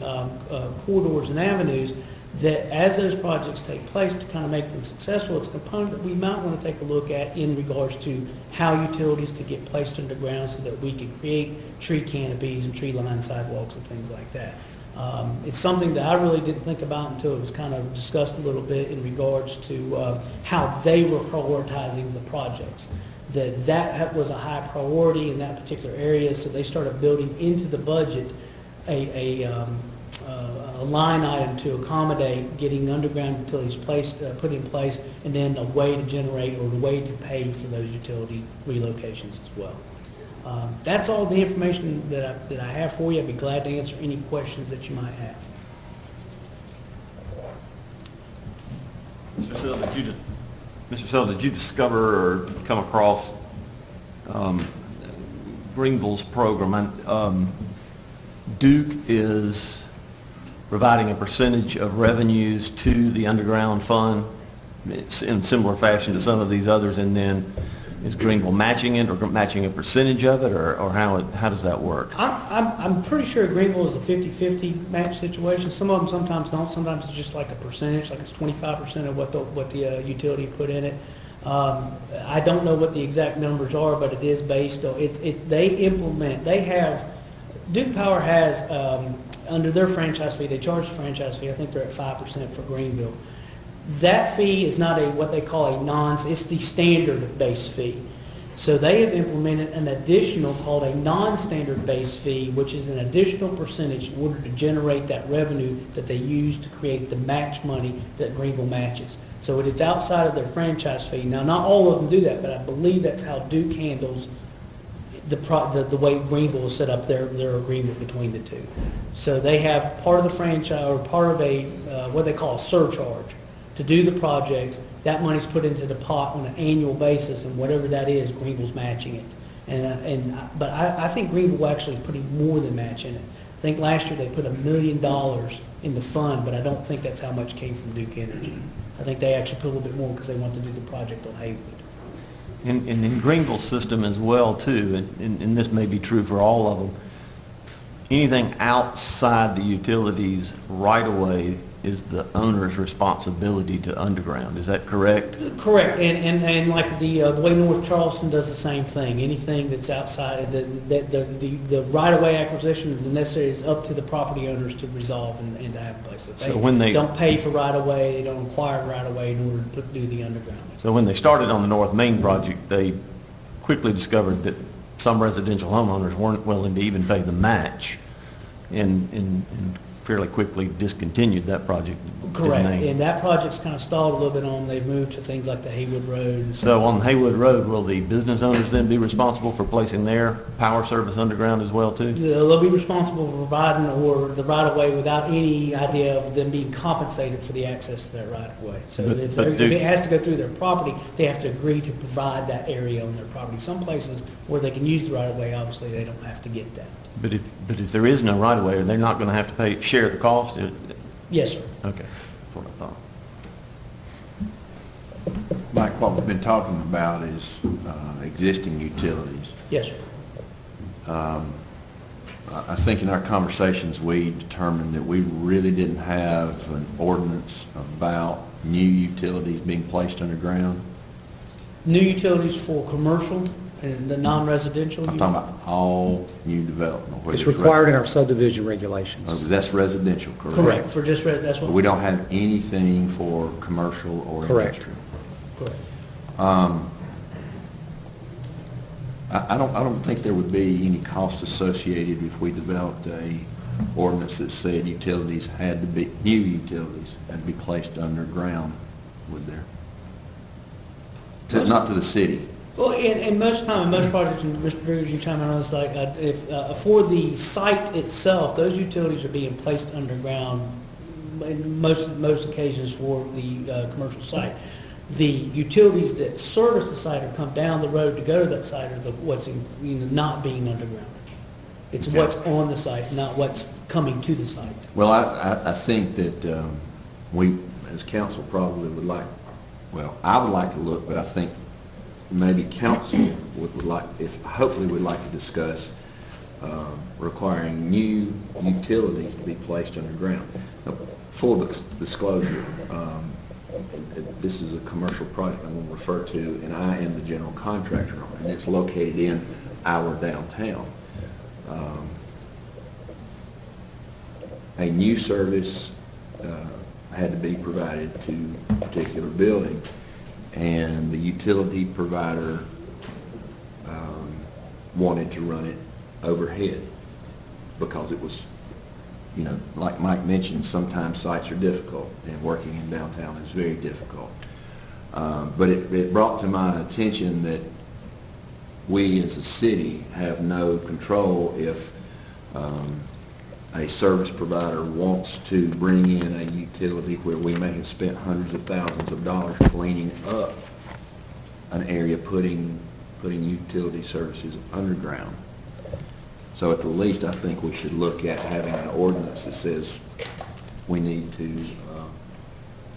corridors and avenues, that as those projects take place, to kind of make them successful, it's a component that we might want to take a look at in regards to how utilities could get placed underground so that we can create tree canopies and tree-lined sidewalks and things like that. It's something that I really didn't think about until it was kind of discussed a little bit in regards to how they were prioritizing the projects. that was a high priority in that particular area, so they started building into the budget a line item to accommodate getting underground utilities put in place, and then a way to generate or a way to pay for those utility relocations as well. That's all the information that I have for you. I'd be glad to answer any questions that you might have. Mr. Sell, did you discover or come across Greenville's program? Duke is providing a percentage of revenues to the underground fund. It's in similar fashion to some of these others, and then is Greenville matching it or matching a percentage of it, or how does that work? I'm pretty sure Greenville is a 50-50 match situation. Some of them sometimes don't. Sometimes it's just like a percentage, like it's 25% of what the utility put in it. I don't know what the exact numbers are, but it is based on Duke Power has under their franchise fee, they charge the franchise fee. I think they're at 5% for Greenville. That fee is not what they call it's the standard base fee. So they have implemented an additional called a non-standard base fee, which is an additional percentage in order to generate that revenue that they use to create the match money that Greenville matches. So it is outside of their franchise fee. Now, not all of them do that, but I believe that's how Duke handles the way Greenville is set up, their agreement between the two. So they have part of the franchise, or part of a what they call a surcharge to do the projects. That money's put into the pot on an annual basis, and whatever that is, Greenville's matching it. But I think Greenville actually is putting more than matching it. I think last year they put $1 million in the fund, but I don't think that's how much came from Duke Energy. I think they actually put a little bit more because they want to do the project on Haywood. In Greenville's system as well, too, and this may be true for all of them, anything outside the utilities right-of-way is the owner's responsibility to underground. Is that correct? Correct, and like the way North Charleston does the same thing. Anything that's outside the right-of-way acquisition, the necessary is up to the property owners to resolve and to have a place. So when they don't pay for right-of-way, they don't acquire right-of-way in order to do the underground. So when they started on the North Main project, they quickly discovered that some residential homeowners weren't willing to even pay the match, and fairly quickly discontinued that project. Correct, and that project's kind of stalled a little bit on. They've moved to things like the Haywood Road. So on Haywood Road, will the business owners then be responsible for placing their power service underground as well, too? They'll be responsible for providing or the right-of-way without any idea of them being compensated for the access to that right-of-way. So if it has to go through their property, they have to agree to provide that area on their property. Some places where they can use the right-of-way, obviously, they don't have to get that. But if there is no right-of-way, they're not going to have to share the cost? Yes, sir. Okay, that's what I thought. Mike, what we've been talking about is existing utilities. Yes, sir. I think in our conversations, we determined that we really didn't have an ordinance about new utilities being placed underground. New utilities for commercial and the non-residential? I'm talking about all new development. It's required in our subdivision regulations. That's residential, correct? Correct, for just, that's what. We don't have anything for commercial or Correct. industrial. Correct. I don't think there would be any cost associated if we developed a ordinance that said utilities had to be, new utilities had to be placed underground, would there? Not to the city. Well, and most time, in most projects, and Mr. Greer, you chime in on this, like, if, for the site itself, those utilities are being placed underground in most occasions for the commercial site. The utilities that service the site or come down the road to go to that site are what's not being underground. It's okay. What's on the site, not what's coming to the site. Well, I think that we, as council, probably would like, well, I would like to look, but I think maybe council would like, hopefully would like to discuss requiring new utilities to be placed underground. Now, full disclosure, this is a commercial project I'm going to refer to, and I am the general contractor on it, and it's located in our downtown. A new service had to be provided to a particular building, and the utility provider wanted to run it overhead because it was, like Mike mentioned, sometimes sites are difficult and working in downtown is very difficult. But it brought to my attention that we as a city have no control if a service provider wants to bring in a utility where we may have spent hundreds of thousands of dollars cleaning up an area, putting utility services underground. So at the least, I think we should look at having an ordinance that says we need to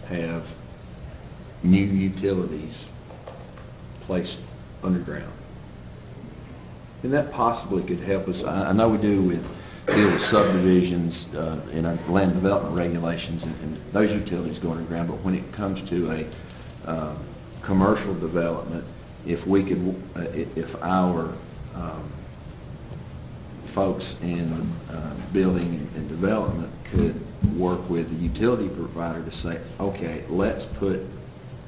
have new utilities placed underground. And that possibly could help us. I know we deal with subdivisions in our land development regulations, and those utilities go underground, but when it comes to a commercial development, if we could, if our folks in building and development could work with the utility provider to say, okay, let's put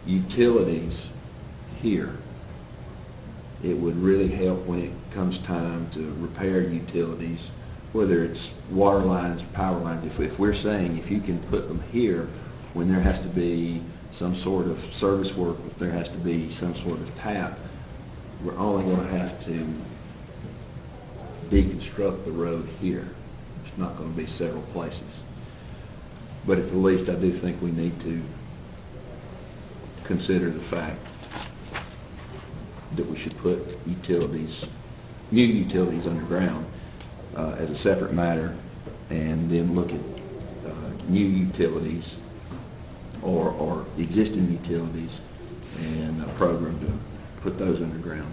utilities here. It would really help when it comes time to repair utilities, whether it's water lines or power lines. If we're saying if you can put them here when there has to be some sort of service work, if there has to be some sort of tap, we're only going to have to deconstruct the road here. It's not going to be several places. But at the least, I do think we need to consider the fact that we should put utilities, new utilities underground as a separate matter, and then look at new utilities or existing utilities and a program to put those underground.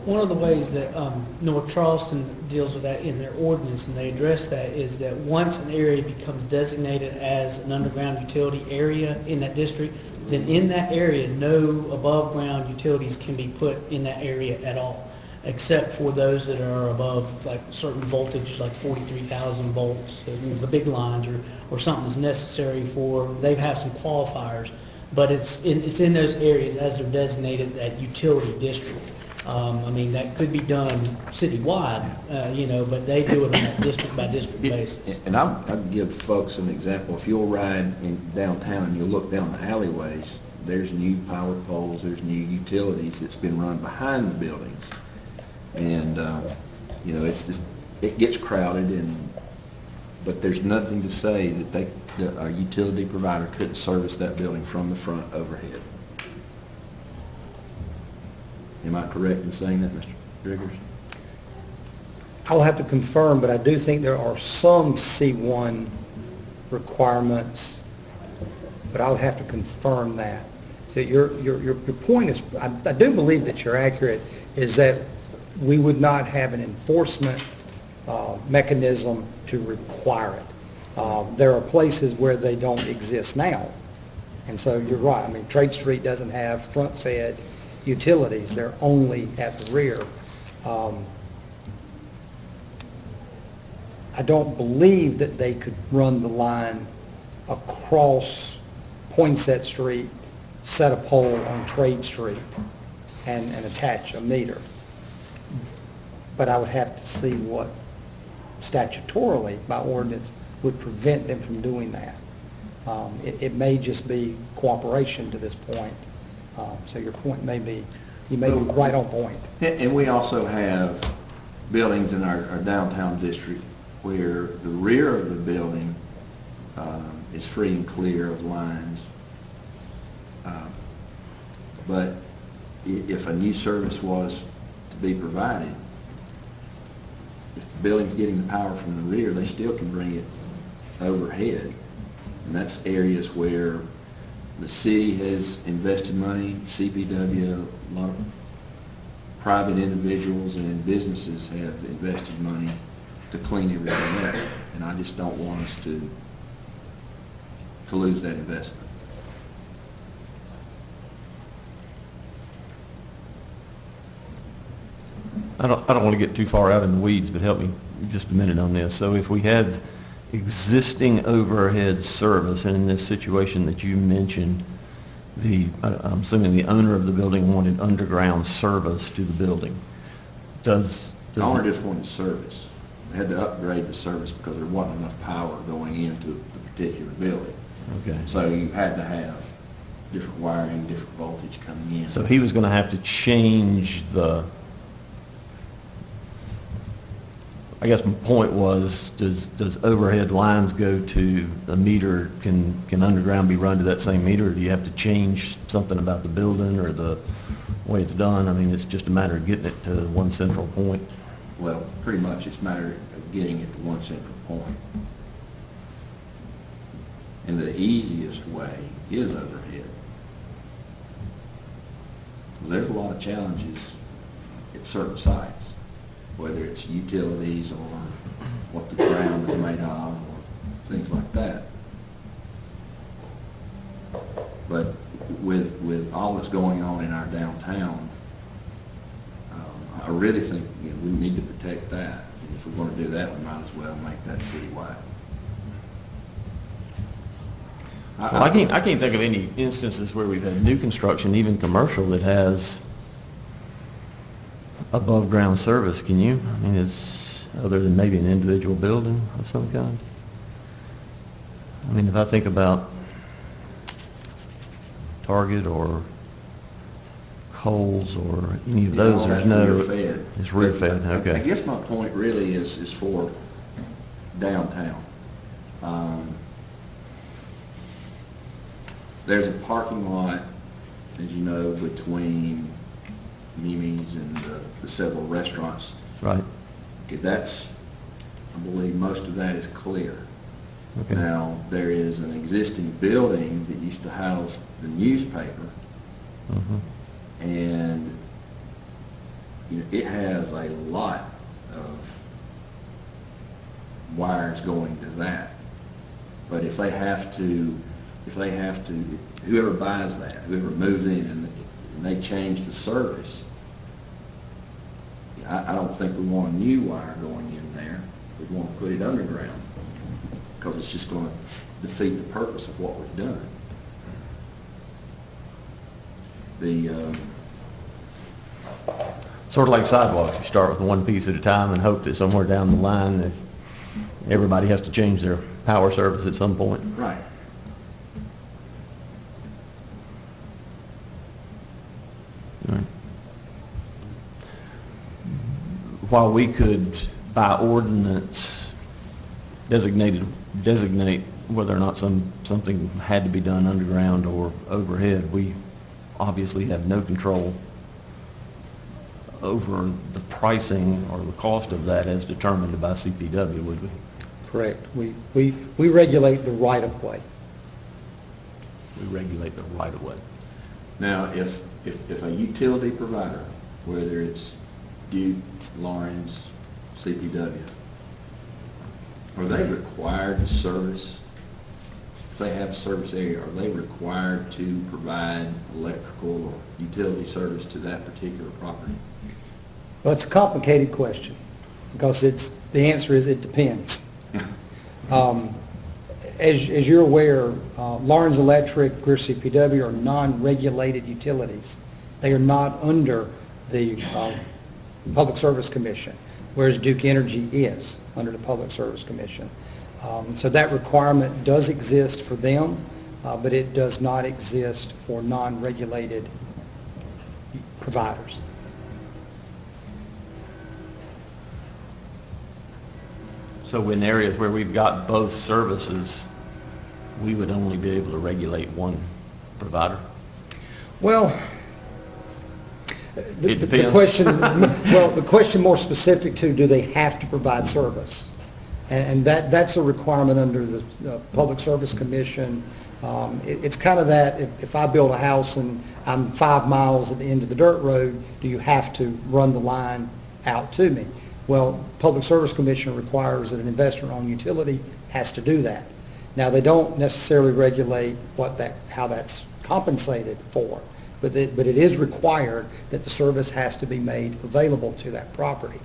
One of the ways that North Charleston deals with that in their ordinance, and they address that, is that once an area becomes designated as an underground utility area in that district, then in that area, no above-ground utilities can be put in that area at all, except for those that are above like certain voltages, like 43,000 volts, the big lines, or something that's necessary for, they have some qualifiers, but it's in those areas as they're designated that utility district. I mean, that could be done citywide, but they do it on a district-by-district basis. And I'll give folks an example. If you'll ride in downtown and you'll look down the alleyways, there's new power poles, there's new utilities that's been run behind the buildings. And, it's just, it gets crowded, but there's nothing to say that a utility provider couldn't service that building from the front overhead. Am I correct in saying that, Mr. Driggers? I'll have to confirm, but I do think there are some C1 requirements, but I'll have to confirm that. So your point is, I do believe that you're accurate, is that we would not have an enforcement mechanism to require it. There are places where they don't exist now. And so you're right. I mean, Trade Street doesn't have front-fed utilities. They're only at the rear. I don't believe that they could run the line across Poinsett Street, set a pole on Trade Street, and attach a meter. But I would have to see what statutorily, by ordinance, would prevent them from doing that. It may just be cooperation to this point. So your point may be, you may be right on point. And we also have buildings in our downtown district where the rear of the building is free and clear of lines. But if a new service was to be provided, if the building's getting the power from the rear, they still can bring it overhead. And that's areas where the city has invested money, CPW, a lot of private individuals and businesses have invested money to clean everything up. And I just don't want us to lose that investment. I don't want to get too far out in the weeds, but help me just a minute on this. So if we had existing overhead service, and in this situation that you mentioned, I'm assuming the owner of the building wanted underground service to the building. Does, The owner just wanted service. They had to upgrade the service because there wasn't enough power going into the particular building. okay. So you had to have different wiring, different voltage coming in. So he was going to have to change I guess my point was, does overhead lines go to a meter, can underground be run to that same meter? Or do you have to change something about the building or the way it's done? I mean, it's just a matter of getting it to one central point. Well, pretty much it's a matter of getting it to one central point. And the easiest way is overhead. 'Cause there's a lot of challenges at certain sites, whether it's utilities or what the ground is made of or things like that. But with all that's going on in our downtown, I really think we need to protect that. And if we're going to do that, we might as well make that citywide. Well, I can't think of any instances where we've had new construction, even commercial, that has above-ground service, can you? I mean, other than maybe an individual building of some kind? I mean, if I think about Target or Kohl's or any of those, there's no... Rear fed. It's rear fed, okay. I guess my point really is for downtown. There's a parking lot, as you know, between Mimi's and the several restaurants. Right, Okay, I believe most of that is clear. okay. Now, there is an existing building that used to house the newspaper, Mhm. and it has a lot of wires going to that. But if they have to, whoever buys that, whoever moves in and they change the service, I don't think we want a new wire going in there. We want to put it underground because it's just going to defeat the purpose of what we've done. Sort of like sidewalks, you start with one piece at a time and hope that somewhere down the line that everybody has to change their power service at some point. Right. Right. While we could, by ordinance, designate whether or not something had to be done underground or overhead, we obviously have no control over the pricing or the cost of that as determined by CPW, would we? Correct. We regulate the right-of-way. We regulate the right of way. Now, if a utility provider, whether it's Duke, Lawrence, CPW, are they required to service? If they have a service area, are they required to provide electrical or utility service to that particular property? Well, it's a complicated question, because the answer is it depends. As you're aware, Lawrence Electric, Greer CPW are non-regulated utilities. They are not under the Public Service Commission, whereas Duke Energy is under the Public Service Commission. So that requirement does exist for them, but it does not exist for non-regulated providers. So in areas where we've got both services, we would only be able to regulate one provider? Well, It the depends. the question more specific to, do they have to provide service? And that's a requirement under the Public Service Commission. It's kind of that, if I build a house and I'm 5 miles at the end of the dirt road, do you have to run the line out to me? Well, Public Service Commission requires that an investor-owned utility has to do that. Now, they don't necessarily regulate how that's compensated for, but it is required that the service has to be made available to that property.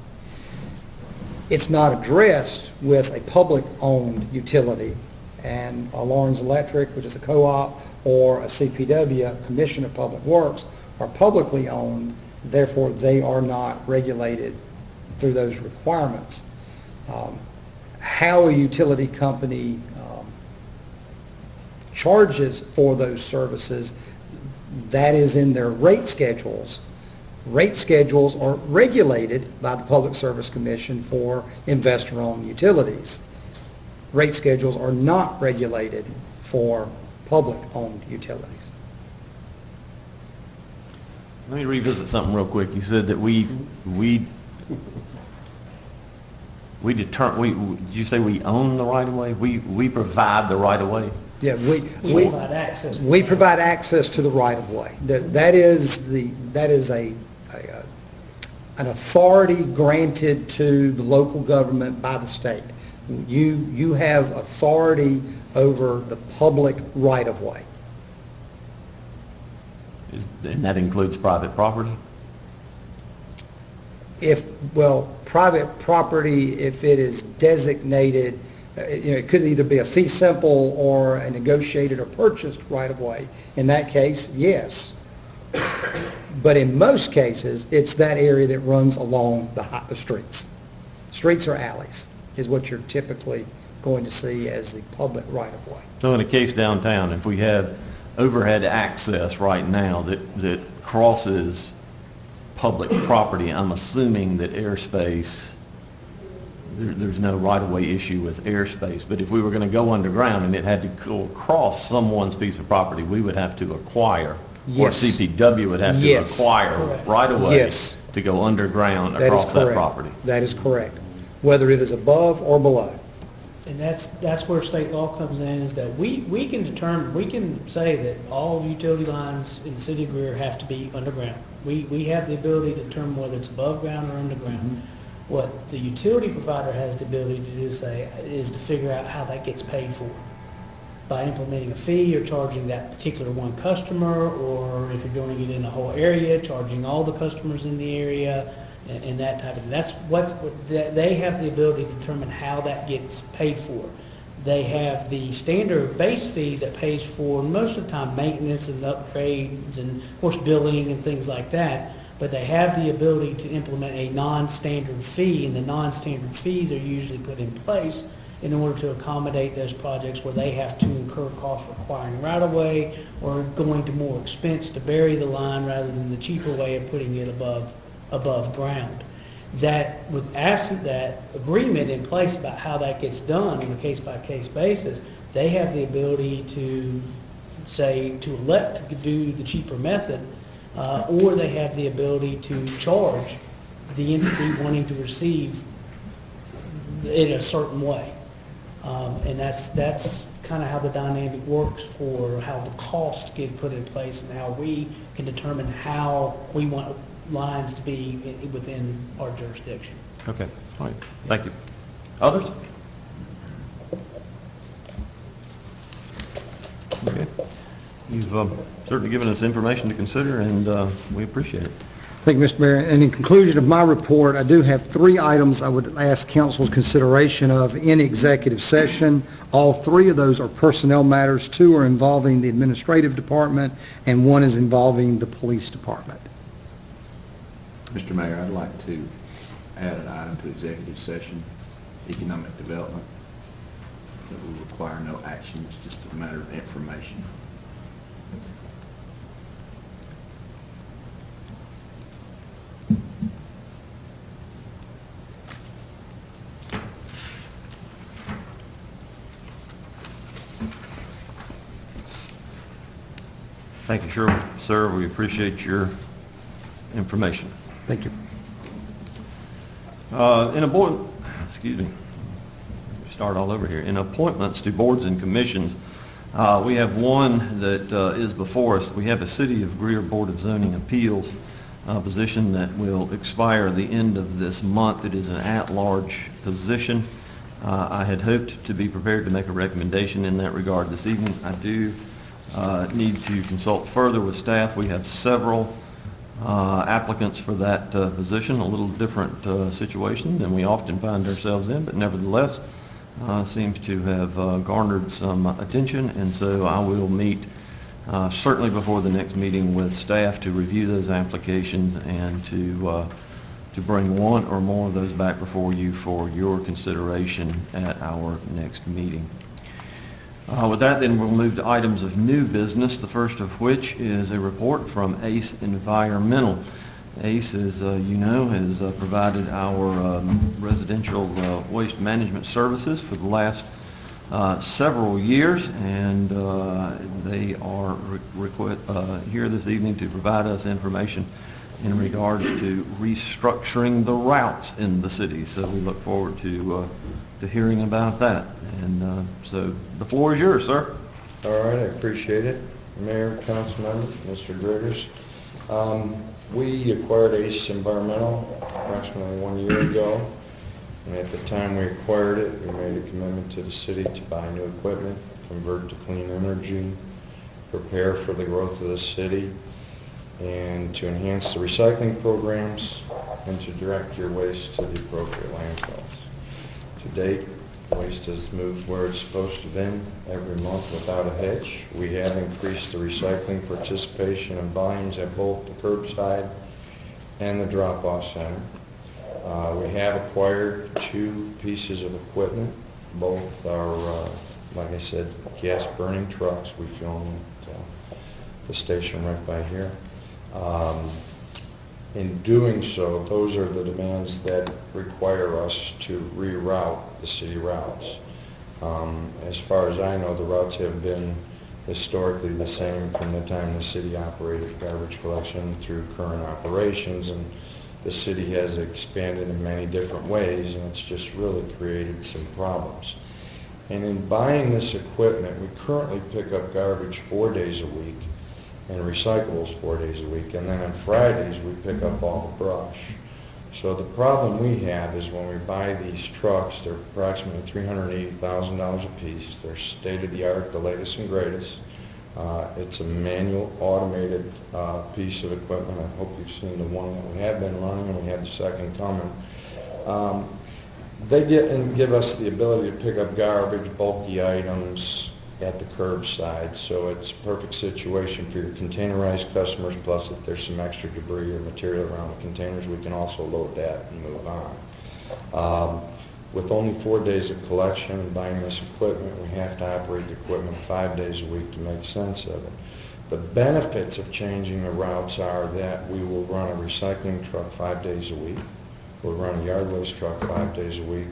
It's not addressed with a public-owned utility, and a Lawrence Electric, which is a co-op, or a CPW, Commission of Public Works, are publicly owned, therefore they are not regulated through those requirements. How a utility company charges for those services, that is in their rate schedules. Rate schedules are regulated by the Public Service Commission for investor-owned utilities. Rate schedules are not regulated for public-owned utilities. Let me revisit something real quick. You said that did you say we own the right of way? We provide the right of way? Yeah, We provide access. we provide access to the right of way. That is an authority granted to the local government by the state. You have authority over the public right of way. And that includes private property? Private property, if it is designated, it could either be a fee simple or a negotiated or purchased right of way. In that case, yes. But in most cases, it's that area that runs along the streets. Streets or alleys is what you're typically going to see as the public right of way. So in a case downtown, if we have overhead access right now that crosses public property, I'm assuming that airspace, there's no right-of-way issue with airspace, but if we were going to go underground and it had to go across someone's piece of property, we would have to acquire, Yes. or CPW would have to Yes. acquire Correct. right-of-way Yes. to go underground That is across that correct. property. That is correct, whether it is above or below. And that's where state law comes in, is that we can determine, we can say that all utility lines in the city of Greer have to be underground. We have the ability to determine whether it's above ground or underground. What the utility provider has the ability to do is to figure out how that gets paid for, by implementing a fee or charging that particular one customer, or if you're doing it in a whole area, charging all the customers in the area, and that type of thing. That's they have the ability to determine how that gets paid for. They have the standard base fee that pays for most of the time maintenance and upgrades and of course billing and things like that. But they have the ability to implement a non-standard fee, and the non-standard fees are usually put in place in order to accommodate those projects where they have to incur costs requiring right-of-way or going to more expense to bury the line rather than the cheaper way of putting it above ground. That, with absent that agreement in place about how that gets done on a case-by-case basis, they have the ability to elect to do the cheaper method, or they have the ability to charge the entity wanting to receive in a certain way. And that's kind of how the dynamic works for how the costs get put in place and how we can determine how we want lines to be within our jurisdiction. Okay, all right, thank you. Others? Okay. You've certainly given us information to consider, and we appreciate it. Thank you, Mr. Mayor. And in conclusion of my report, I do have 3 items I would ask council's consideration of in executive session. All 3 of those are personnel matters. 2 are involving the administrative department, and 1 is involving the police department. Mr. Mayor, I'd like to add an item to executive session, economic development, that will require no action. It's just a matter of information. Thank you, sir. We appreciate your information. Thank you. Start all over here. In appointments to boards and commissions, we have one that is before us. We have a City of Greer Board of Zoning Appeals position that will expire the end of this month. It is an at-large position. I had hoped to be prepared to make a recommendation in that regard this evening. I do need to consult further with staff. We have several applicants for that position, a little different situation than we often find ourselves in, but nevertheless seems to have garnered some attention, and so I will meet certainly before the next meeting with staff to review those applications and to to bring one or more of those back before you for your consideration at our next meeting. With that, then, we'll move to items of new business, the first of which is a report from ACE Environmental. ACE, as you know, has provided our residential waste management services for the last several years, and they are here this evening to provide us information in regards to restructuring the routes in the city. So we look forward to hearing about that. And so the floor is yours, sir. All right, I appreciate it. Mayor, council members, Mr. Griggers. We acquired ACE Environmental approximately 1 year ago. And at the time we acquired it, we made a commitment to the city to buy new equipment, convert to clean energy, prepare for the growth of the city, and to enhance the recycling programs, and to direct your waste to the appropriate landfills. To date, waste has moved where it's supposed to be every month without a hitch. We have increased the recycling participation and volumes at both the curbside and the drop-off center. We have acquired 2 pieces of equipment. Both are, like I said, gas-burning trucks. We fuel them at the station right by here. In doing so, those are the demands that require us to reroute the city routes. As far as I know, the routes have been historically the same from the time the city operated garbage collection through current operations, and the city has expanded in many different ways, and it's just really created some problems. And in buying this equipment, we currently pick up garbage 4 days a week and recyclables 4 days a week, and then on Fridays we pick up all the brush. So the problem we have is when we buy these trucks, they're approximately $380,000 a piece. They're state-of-the-art, the latest and greatest. It's a manual, automated piece of equipment. I hope you've seen the one that we have been running, and we have the second coming. They give us the ability to pick up garbage, bulky items at the curbside, so it's a perfect situation for your containerized customers, plus if there's some extra debris or material around the containers, we can also load that and move on. With only 4 days of collection and buying this equipment, we have to operate the equipment 5 days a week to make sense of it. The benefits of changing the routes are that we will run a recycling truck 5 days a week, we'll run a yard waste truck 5 days a week,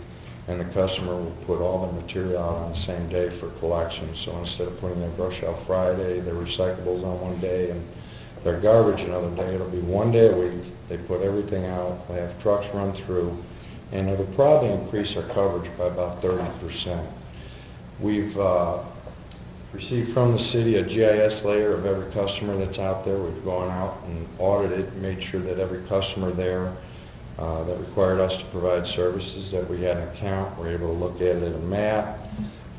and the customer will put all the material out on the same day for collection. So instead of putting their brush out Friday, their recyclables on one day, and their garbage another day, it'll be 1 day a week. They put everything out, they have trucks run through, and it'll probably increase our coverage by about 30%. We've received from the city a GIS layer of every customer that's out there. We've gone out and audited, made sure that every customer there that required us to provide services, that we had an account. We're able to look at it at a map.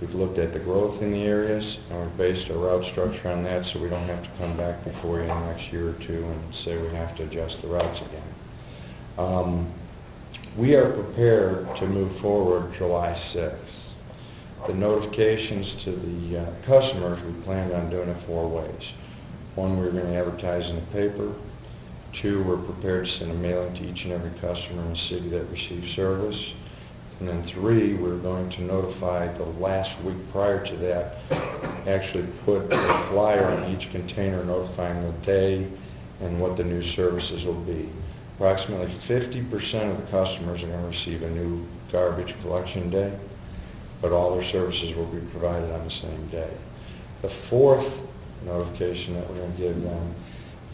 We've looked at the growth in the areas, and we've based our route structure on that, so we don't have to come back before you in the next year or two and say we have to adjust the routes again. We are prepared to move forward July 6th. The notifications to the customers, we planned on doing it 4 ways. 1, we're going to advertise in the paper. 2, we're prepared to send a mailing to each and every customer in the city that receives service. And then 3, we're going to notify the last week prior to that, actually put a flyer on each container notifying the day and what the new services will be. Approximately 50% of the customers are going to receive a new garbage collection day, but all their services will be provided on the same day. The 4th notification that we're going to give them,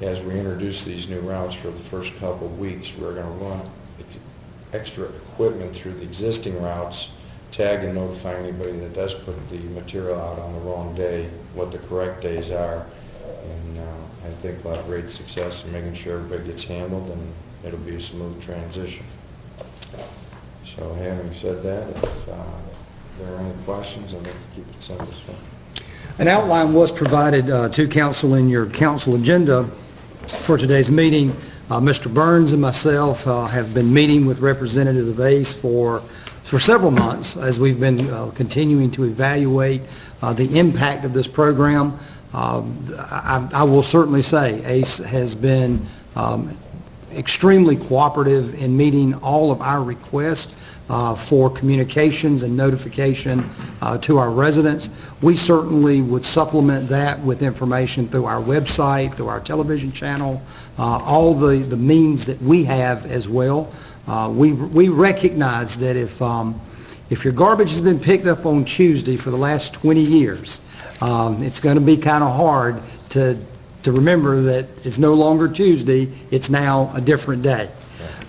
as we introduce these new routes for the first couple of weeks, we're going to run extra equipment through the existing routes, tag and notify anybody that does put the material out on the wrong day, what the correct days are. And I think we'll have great success in making sure everybody gets handled, and it'll be a smooth transition. So having said that, if there are any questions, I'd like to keep it simple. An outline was provided to council in your council agenda for today's meeting. Mr. Burns and myself have been meeting with representatives of ACE for several months as we've been continuing to evaluate the impact of this program. I will certainly say ACE has been extremely cooperative in meeting all of our requests for communications and notification to our residents. We certainly would supplement that with information through our website, through our television channel, all the means that we have as well. We recognize that if your garbage has been picked up on Tuesday for the last 20 years, it's going to be kind of hard to remember that it's no longer Tuesday, it's now a different day.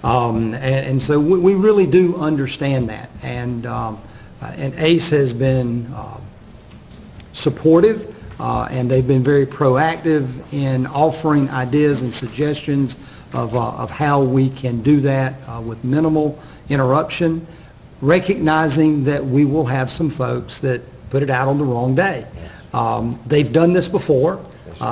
And so we really do understand that. And ACE has been supportive, and they've been very proactive in offering ideas and suggestions of how we can do that with minimal interruption, recognizing that we will have some folks that put it out on the wrong day. They've done this before.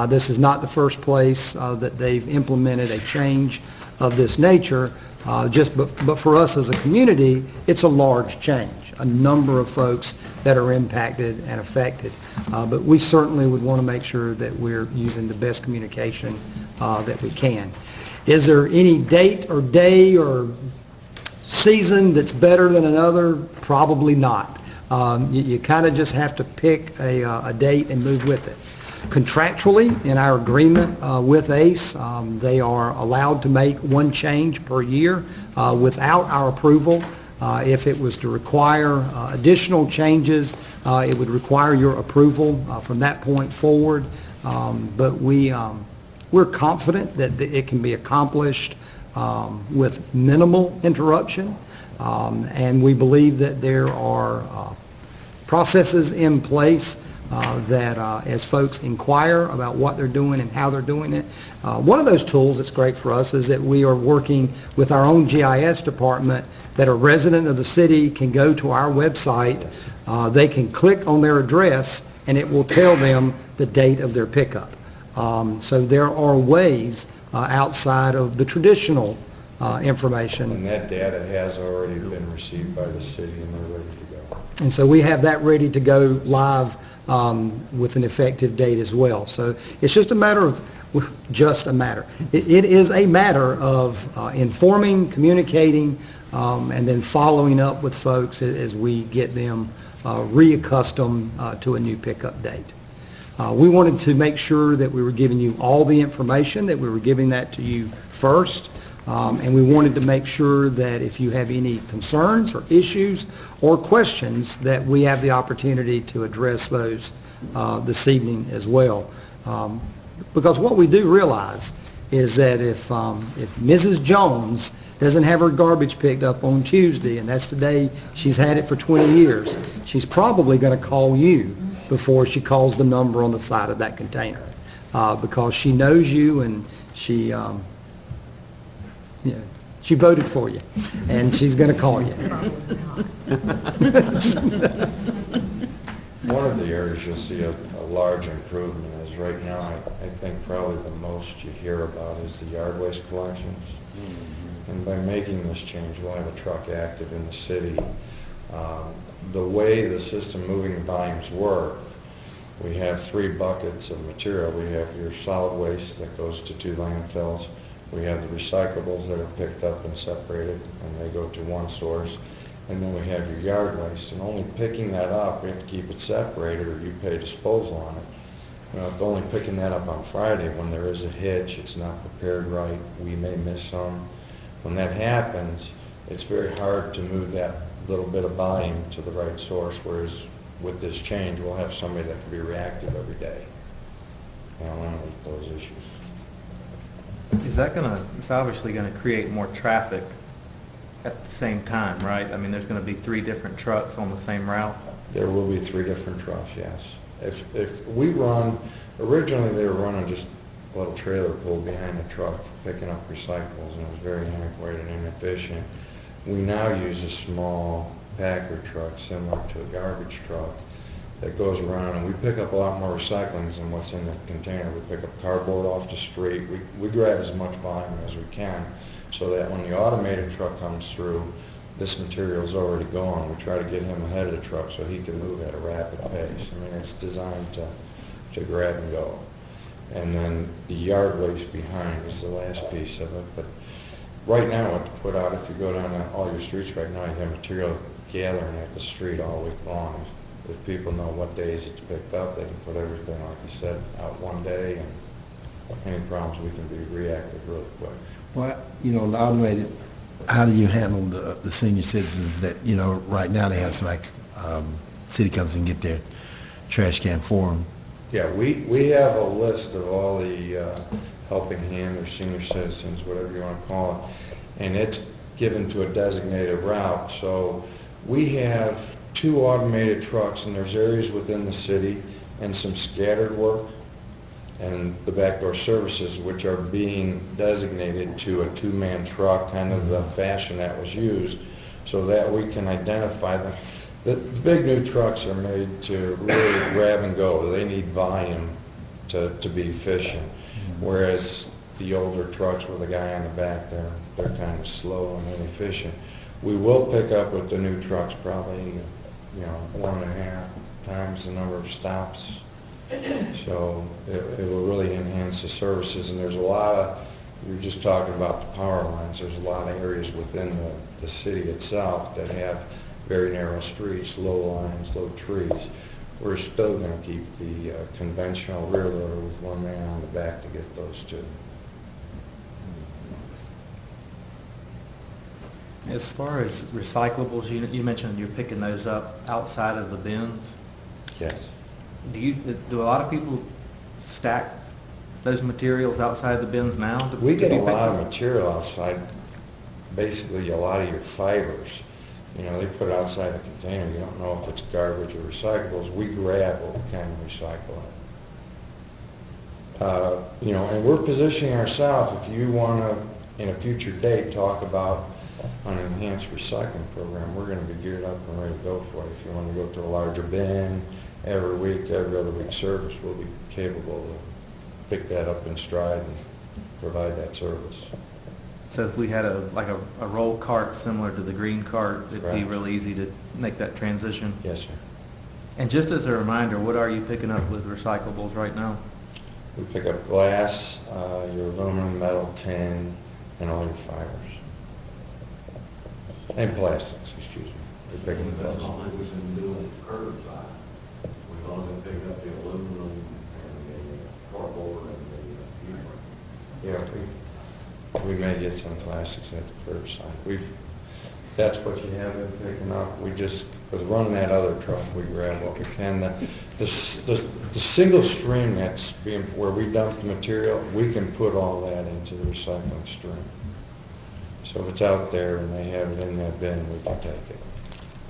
This is not the first place that they've implemented a change of this nature. But for us as a community, it's a large change. A number of folks that are impacted and affected. But we certainly would want to make sure that we're using the best communication that we can. Is there any date or day or season that's better than another? Probably not. You kind of just have to pick a date and move with it. Contractually, in our agreement with ACE, they are allowed to make one change per year without our approval. If it was to require additional changes, it would require your approval from that point forward. But we're confident that it can be accomplished with minimal interruption. And we believe that there are processes in place that as folks inquire about what they're doing and how they're doing it. One of those tools that's great for us is that we are working with our own GIS department, that a resident of the city can go to our website, they can click on their address, and it will tell them the date of their pickup. So there are ways outside of the traditional information. And that data has already been received by the city and they're ready to go. And so we have that ready to go live with an effective date as well. So it's just a matter of, it is a matter of informing, communicating, and then following up with folks as we get them reaccustomed to a new pickup date. We wanted to make sure that we were giving you all the information, that we were giving that to you first. And we wanted to make sure that if you have any concerns or issues or questions, that we have the opportunity to address those this evening as well. Because what we do realize is that if Mrs. Jones doesn't have her garbage picked up on Tuesday, and that's the day she's had it for 20 years, she's probably going to call you before she calls the number on the side of that container. Because she knows you and she voted for you, and she's going to call you. One of the areas you'll see a large improvement is right now, I think probably the most you hear about is the yard waste collections. And by making this change, we'll have a truck active in the city. The way the system moving volumes work, we have 3 buckets of material. We have your solid waste that goes to 2 landfills. We have the recyclables that are picked up and separated, and they go to one source. And then we have your yard waste, and only picking that up, we have to keep it separated or you pay disposal on it. If only picking that up on Friday, when there is a hitch, it's not prepared right, we may miss some. When that happens, it's very hard to move that little bit of volume to the right source, whereas with this change, we'll have somebody that can be reactive every day and eliminate those issues. Is that it's obviously going to create more traffic at the same time, right? I mean, there's going to be 3 different trucks on the same route? There will be 3 different trucks, yes. If we run, originally they were running just a little trailer pulled behind the truck picking up recyclables, and it was very antiquated and inefficient. We now use a small packer truck similar to a garbage truck that goes around, and we pick up a lot more recyclings than what's in the container. We pick up cardboard off the street. We grab as much volume as we can so that when the automated truck comes through, this material's already gone. We try to get him ahead of the truck so he can move at a rapid pace. I mean, it's designed to grab and go. And then the yard waste behind is the last piece of it. But right now, what to put out, if you go down all your streets right now, you have material gathering at the street all week long. If people know what days it's picked up, they can put everything, like you said, out one day, and any problems, we can be reactive really quick. Well, the automated, how do you handle the senior citizens that, right now they have some, city comes and get their trash can for them? Yeah, we have a list of all the helping hand or senior citizens, whatever you want to call it, and it's given to a designated route. So we have 2 automated trucks, and there's areas within the city and some scattered work and the backdoor services, which are being designated to a 2-man truck, kind of the fashion that was used, so that we can identify them. The big new trucks are made to really grab and go. They need volume to be efficient, whereas the older trucks with a guy on the back, they're kind of slow and inefficient. We will pick up with the new trucks probably, 1.5 times the number of stops. So it will really enhance the services, and there's a lot of, you're just talking about the power lines, there's a lot of areas within the city itself that have very narrow streets, low lines, low trees. We're still going to keep the conventional rear loader with 1 man on the back to get those 2. As far as recyclables, you mentioned you're picking those up outside of the bins. Yes. Do a lot of people stack those materials outside the bins now? We get a lot of material outside, basically a lot of your fibers. They put it outside the container. You don't know if it's garbage or recyclables. We grab what we can and recycle it. And we're positioning ourselves, if you want to, in a future date, talk about an enhanced recycling program, we're going to be geared up and ready to go for it. If you want to go to a larger bin, every week, every other week service, we'll be capable to pick that up in stride and provide that service. So if we had a roll cart similar to the green cart, it'd be real easy to make that transition? Yes, sir. And just as a reminder, what are you picking up with recyclables right now? We pick up glass, your aluminum, metal, tin, and all your fibers. And plastics, excuse me. We're picking the plastics. We've been doing curbside. We've only picked up the aluminum and the cardboard and the Yeah, we may get some plastics at the curbside. That's what you have been picking up. We just, with running that other truck, we grab what we can. The single stream that's being, where we dump the material, we can put all that into the recycling stream. So if it's out there and they have it in that bin, we can take it.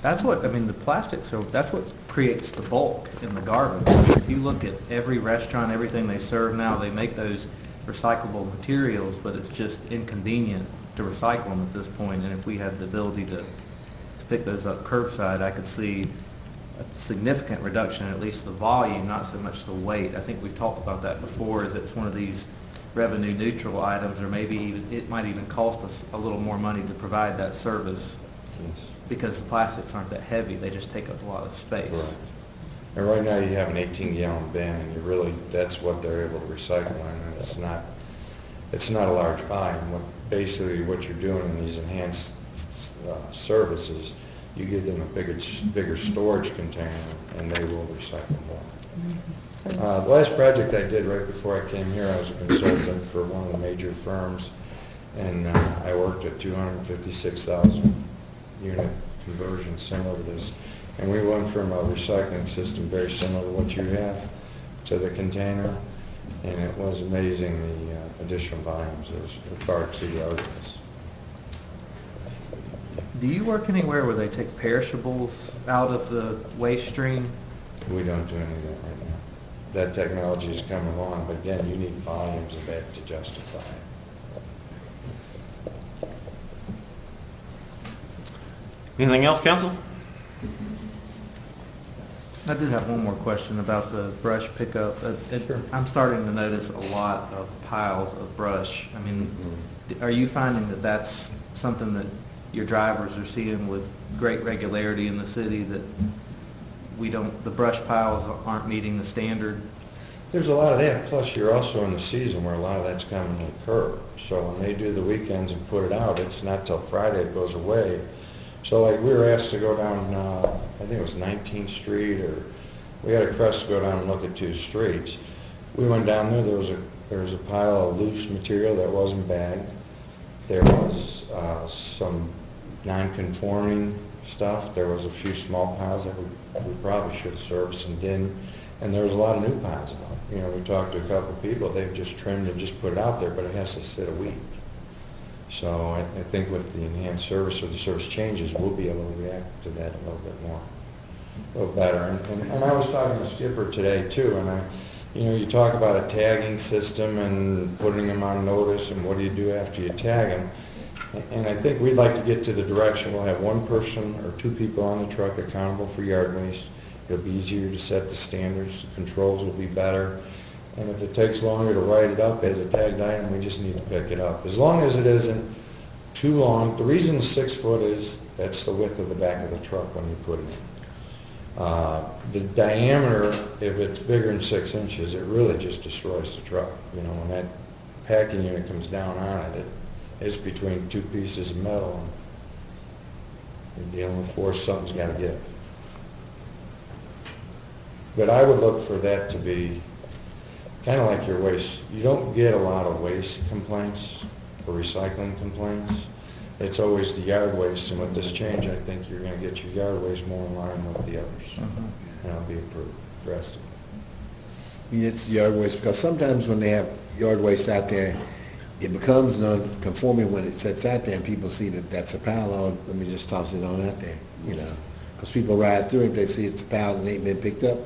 That's what, the plastics, that's what creates the bulk in the garbage. If you look at every restaurant, everything they serve now, they make those recyclable materials, but it's just inconvenient to recycle them at this point. And if we had the ability to pick those up curbside, I could see a significant reduction, at least the volume, not so much the weight. I think we talked about that before, is it's one of these revenue neutral items, or maybe even, it might even cost us a little more money to provide that service. Yes. Because the plastics aren't that heavy, they just take up a lot of space. Right. And right now you have an 18-gallon bin, and that's what they're able to recycle in, and it's not a large volume. Basically what you're doing in these enhanced services, you give them a bigger storage container, and they will recycle more. The last project I did right before I came here, I was a consultant for one of the major firms, and I worked at 256,000 unit conversion similar to this. And we went from a recycling system very similar to what you have to the container, and it was amazing the additional volumes. It was far exceeded our estimates. Do you work anywhere where they take perishables out of the waste stream? We don't do any of that right now. That technology is coming along, but again, you need volumes of that to justify it. Anything else, council? I did have one more question about the brush pickup. I'm starting to notice a lot of piles of brush. Are you finding that that's something that your drivers are seeing with great regularity in the city, that the brush piles aren't meeting the standard? There's a lot of that, plus you're also in the season where a lot of that's coming to the curb. So when they do the weekends and put it out, it's not till Friday it goes away. So like we were asked to go down, I think it was 19th Street, or we had a request to go down and look at 2 streets. We went down there, there was a pile of loose material that wasn't bagged. There was some non-conforming stuff. There was a few small piles that we probably should have serviced and didn't. And there was a lot of new piles out. You know, we talked to a couple of people, they've just trimmed and just put it out there, but it has to sit a week. So I think with the enhanced service or the service changes, we'll be able to react to that a little bit more, a little better. And I was talking to Skipper today too, and you know, you talk about a tagging system and putting them on notice and what do you do after you tag them. And I think we'd like to get to the direction we'll have 1 person or 2 people on the truck accountable for yard waste. It'll be easier to set the standards, the controls will be better. And if it takes longer to write it up as a tagged item, we just need to pick it up. As long as it isn't too long. The reason 6 foot is that's the width of the back of the truck when you put it in. The diameter, if it's bigger than 6 inches, it really just destroys the truck. You know, when that packing unit comes down on it, it's between 2 pieces of metal. And you're dealing with force, something's got to give. But I would look for that to be kind of like your waste. You don't get a lot of waste complaints or recycling complaints. It's always the yard waste, and with this change, I think you're going to get your yard waste more in line with the others. And it'll be improved drastically. It's yard waste, because sometimes when they have yard waste out there, it becomes non-conforming when it sets out there and people see that that's a pile on, let me just toss it on out there, you know. Because people ride through it, they see it's a pile and it ain't been picked up.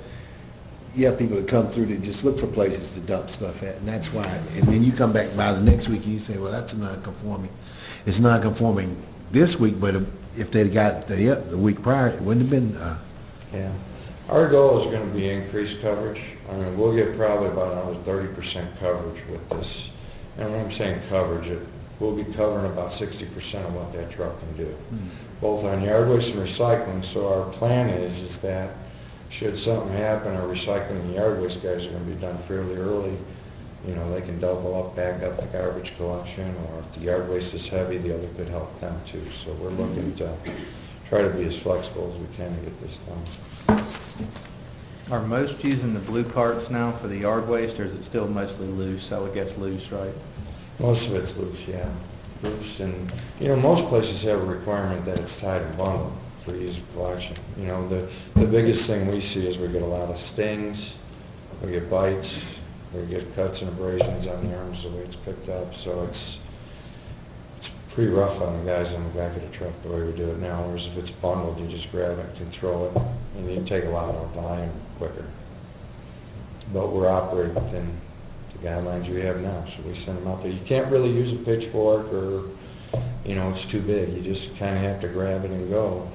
You have people that come through to just look for places to dump stuff at, and that's why. And then you come back by the next week and you say, well, that's a non-conforming. It's non-conforming this week, but if they'd got the week prior, it wouldn't have been. Yeah. Our goal is going to be increased coverage. I mean, we'll get probably about another 30% coverage with this. And when I'm saying coverage, we'll be covering about 60% of what that truck can do, both on yard waste and recycling. So our plan is that should something happen, our recycling and yard waste guys are going to be done fairly early. You know, they can double up, back up the garbage collection, or if the yard waste is heavy, the other could help them too. So we're looking to try to be as flexible as we can to get this done. Are most using the blue carts now for the yard waste, or is it still mostly loose? So it gets loose, right? Most of it's loose, yeah. Loose, and you know, most places have a requirement that it's tied and bundled for ease of collection. You know, the biggest thing we see is we get a lot of stings, we get bites, we get cuts and abrasions on the arms the way it's picked up. So it's pretty rough on the guys on the back of the truck the way we do it now. Whereas if it's bundled, you just grab it, can throw it, and you take a lot of volume quicker. But we're operating within the guidelines we have now, so we send them out there. You can't really use a pitchfork or, you know, it's too big. You just kind of have to grab it and go.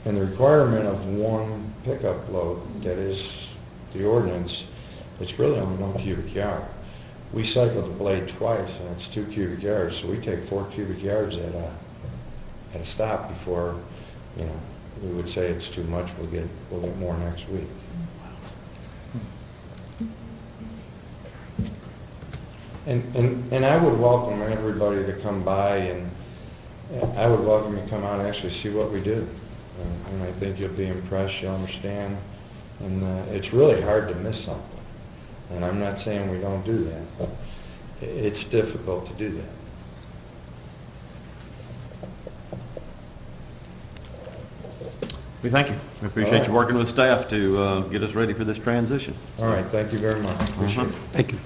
And the requirement of 1 pickup load, that is the ordinance, it's really only 1 cubic yard. We cycle the blade twice, and it's 2 cubic yards, so we take 4 cubic yards at a stop before, you know, we would say it's too much. We'll get more next week. And I would welcome everybody to come by, and I would welcome you to come out and actually see what we do. And I think you'll be impressed, you'll understand. And it's really hard to miss something. And I'm not saying we don't do that, but it's difficult to do that. We thank you. We appreciate you working with staff to get us ready for this transition. All right, thank you very much. Appreciate it. Thank you.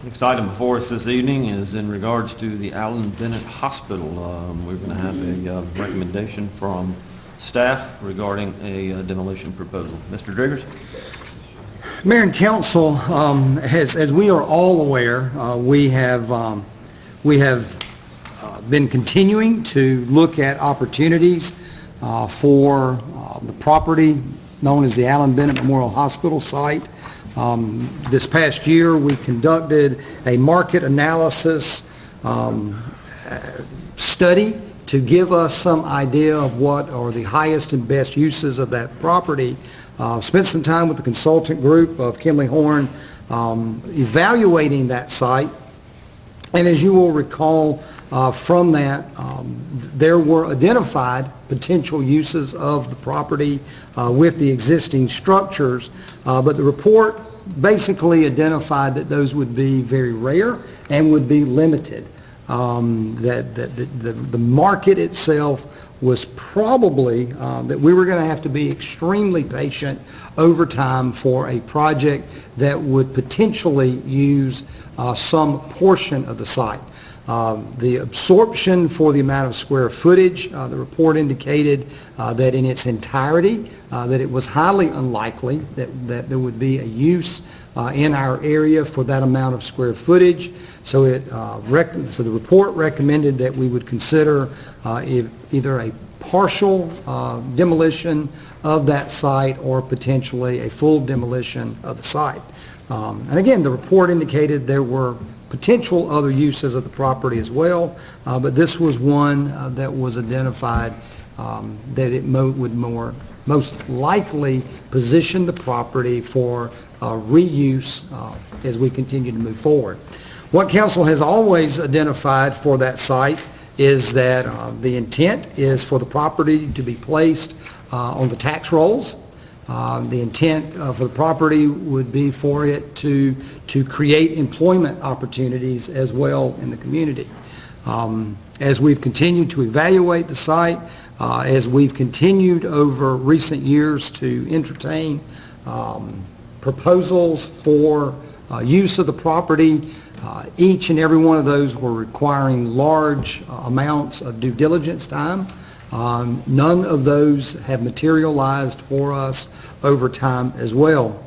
Next item before us this evening is in regards to the Allen Bennett Hospital. We're going to have a recommendation from staff regarding a demolition proposal. Mr. Driggers? Mayor and council, as we are all aware, we have been continuing to look at opportunities for the property known as the Allen Bennett Memorial Hospital site. This past year, we conducted a market analysis study to give us some idea of what are the highest and best uses of that property. Spent some time with the consultant group of Kimley Horn evaluating that site. And as you will recall from that, there were identified potential uses of the property with the existing structures, but the report basically identified that those would be very rare and would be limited. The market itself was probably that we were going to have to be extremely patient over time for a project that would potentially use some portion of the site. The absorption for the amount of square footage, the report indicated that in its entirety, that it was highly unlikely that there would be a use in our area for that amount of square footage. So so the report recommended that we would consider either a partial demolition of that site or potentially a full demolition of the site. And again, the report indicated there were potential other uses of the property as well, but this was one that was identified that it would most likely position the property for reuse as we continue to move forward. What council has always identified for that site is that the intent is for the property to be placed on the tax rolls. The intent for the property would be for it to create employment opportunities as well in the community. As we've continued to evaluate the site, as we've continued over recent years to entertain proposals for use of the property, each and every one of those were requiring large amounts of due diligence time. None of those have materialized for us over time as well.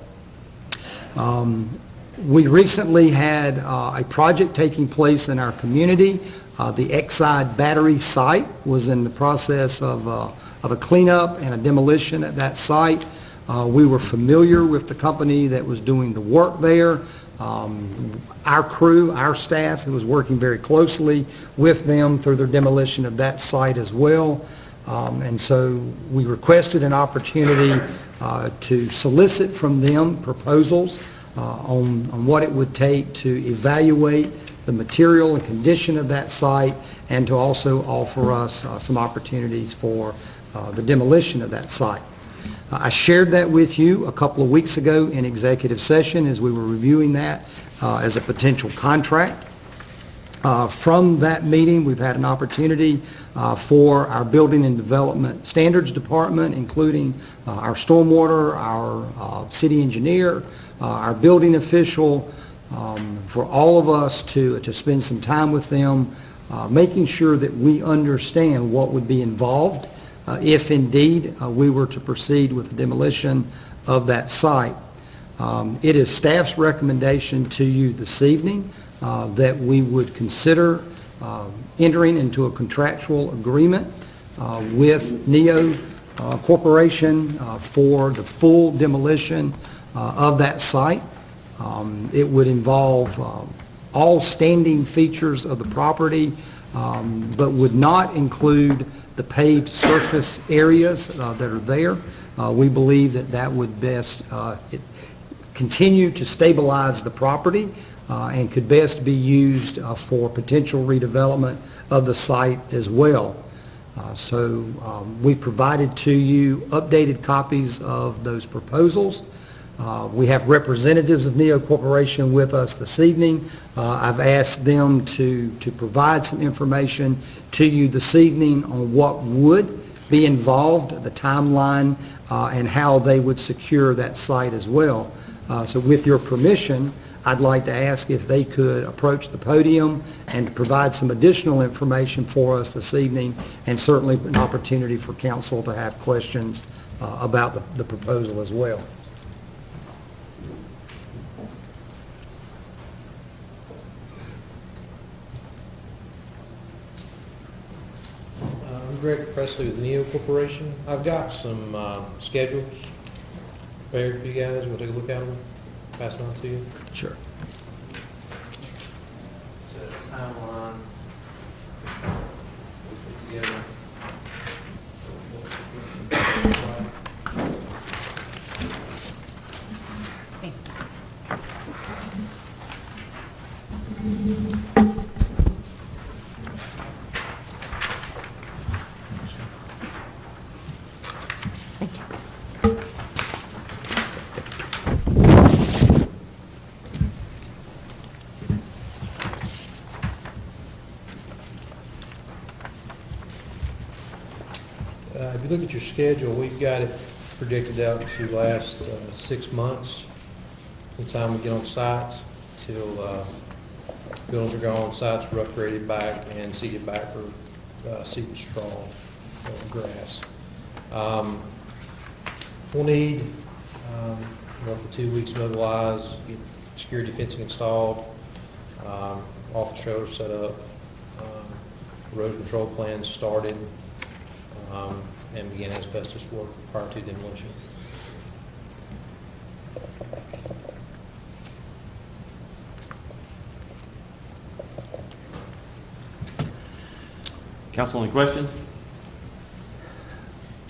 We recently had a project taking place in our community. The Exide battery site was in the process of a cleanup and a demolition at that site. We were familiar with the company that was doing the work there. Our crew, our staff, was working very closely with them through their demolition of that site as well. And so we requested an opportunity to solicit from them proposals on what it would take to evaluate the material and condition of that site, and to also offer us some opportunities for the demolition of that site. I shared that with you a couple of weeks ago in executive session as we were reviewing that as a potential contract. From that meeting, we've had an opportunity for our Building and Development Standards Department, including our stormwater, our city engineer, our building official, for all of us to spend some time with them, making sure that we understand what would be involved if indeed we were to proceed with the demolition of that site. It is staff's recommendation to you this evening that we would consider entering into a contractual agreement with NEO Corporation for the full demolition of that site. It would involve all standing features of the property, but would not include the paved surface areas that are there. We believe that would best continue to stabilize the property and could best be used for potential redevelopment of the site as well. So we provided to you updated copies of those proposals. We have representatives of NEO Corporation with us this evening. I've asked them to provide some information to you this evening on what would be involved, the timeline, and how they would secure that site as well. So with your permission, I'd like to ask if they could approach the podium and provide some additional information for us this evening, and certainly an opportunity for council to have questions about the proposal as well. I'm Greg Presley with NEO Corporation. I've got some schedules prepared for you guys. We'll take a look at them, pass them on to you. Sure. It's a timeline we put together. If you look at your schedule, we've got it predicted out to last 6 months from the time we get on site till buildings are gone, sites are upgraded back and seeded back for seed and straw grass. We'll need roughly 2 weeks mobilized, get security fencing installed, office trailers set up, erosion control plans started, and begin asbestos work prior to demolition. Council, any questions?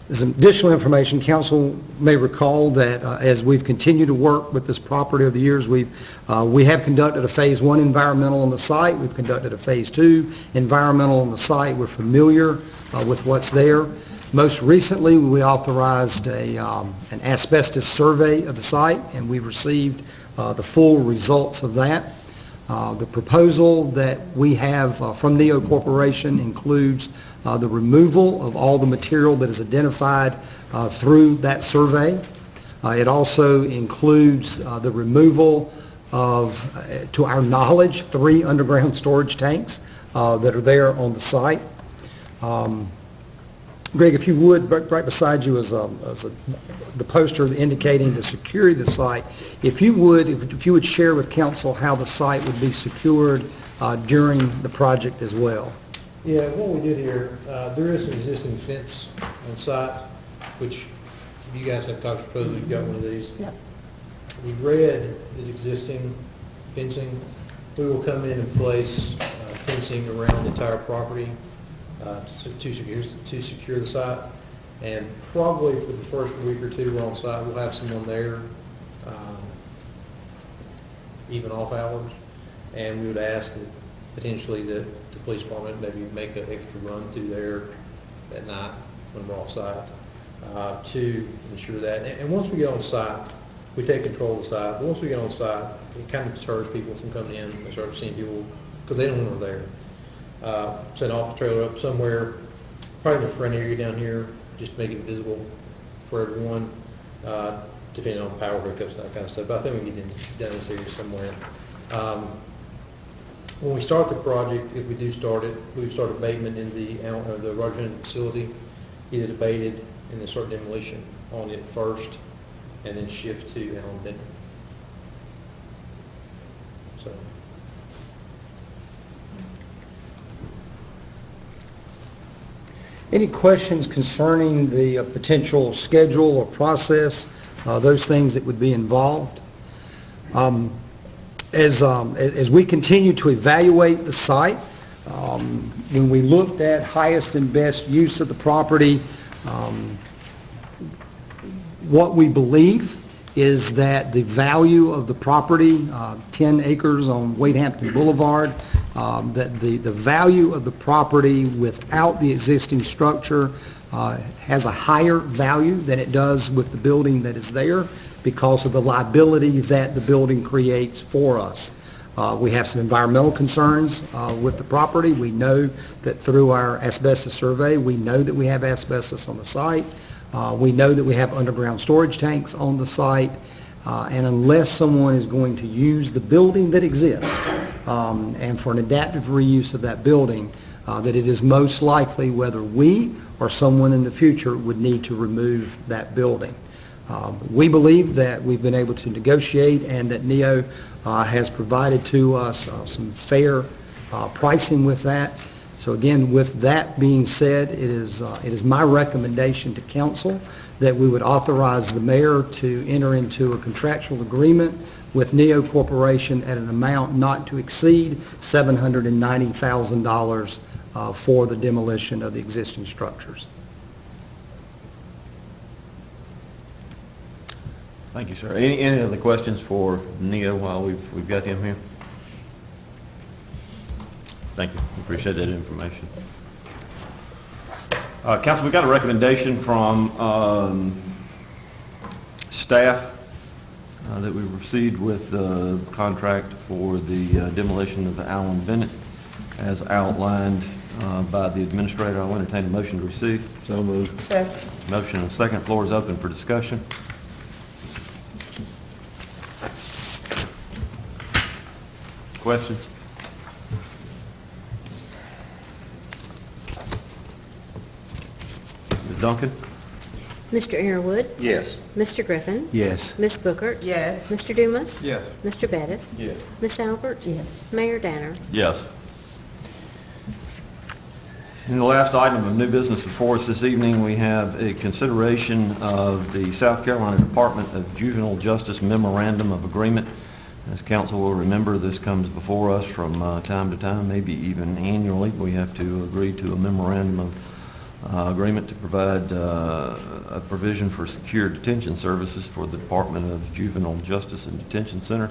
As additional information, council may recall that as we've continued to work with this property over the years, we have conducted a Phase 1 environmental on the site. We've conducted a Phase 2 environmental on the site. We're familiar with what's there. Most recently, we authorized an asbestos survey of the site, and we received the full results of that. The proposal that we have from Neo Corporation includes the removal of all the material that is identified through that survey. It also includes the removal of, to our knowledge, 3 underground storage tanks that are there on the site. Greg, if you would, right beside you is the poster indicating the security of the site. If you would share with council how the site would be secured during the project as well. Yeah, what we did here, there is an existing fence on site, which you guys have talked to, you've got one of these. Yep. The red is existing fencing. We will come in and place fencing around the entire property to secure the site. And probably for the first week or two we're on site, we'll have someone there, even off hours. And we would ask that potentially that the police department maybe make an extra run through there at night when we're off site to ensure that. And once we get on site, we take control of the site. But once we get on site, it kind of deters people from coming in. They start seeing people because they don't know we're there. Set an office trailer up somewhere, probably in the front area down here, just to make it visible for everyone, depending on power hookups, that kind of stuff. But I think we can get down in this area somewhere. When we start the project, if we do start it, we would start abatement in the Roger Henry facility, get it abated, and then start demolition on it first, and then shift to Allen Bennett. So. Any questions concerning the potential schedule or process, those things that would be involved? As we continue to evaluate the site, when we looked at highest and best use of the property, what we believe is that the value of the property, 10 acres on Wade Hampton Boulevard, that the value of the property without the existing structure has a higher value than it does with the building that is there because of the liability that the building creates for us. We have some environmental concerns with the property. We know that through our asbestos survey, we know that we have asbestos on the site. We know that we have underground storage tanks on the site. And unless someone is going to use the building that exists and for an adaptive reuse of that building, that it is most likely whether we or someone in the future would need to remove that building. We believe that we've been able to negotiate and that NEO has provided to us some fair pricing with that. So again, with that being said, it is my recommendation to council that we would authorize the mayor to enter into a contractual agreement with NEO Corporation at an amount not to exceed $790,000 for the demolition of the existing structures. Thank you, sir. Any other questions for Neo while we've got him here? Thank you. Appreciate that information. Council, we got a recommendation from staff that we received with the contract for the demolition of the Allen Bennett as outlined by the administrator. I'll entertain a motion to receive. So moved. Second. Motion and a second. Floor is open for discussion. Questions? Ms. Duncan? Mr. Airwood, Yes. Mr. Griffin, Yes. Ms. Booker. Yes. Mr. Dumas. Yes. Mr. Bettis. Yes. Ms. Albert. Yes. Mayor Danner. Yes. And the last item of new business before us this evening, we have a consideration of the South Carolina Department of Juvenile Justice Memorandum of Agreement. As council will remember, this comes before us from time to time, maybe even annually. We have to agree to a memorandum of agreement to provide a provision for secure detention services for the Department of Juvenile Justice and Detention Center.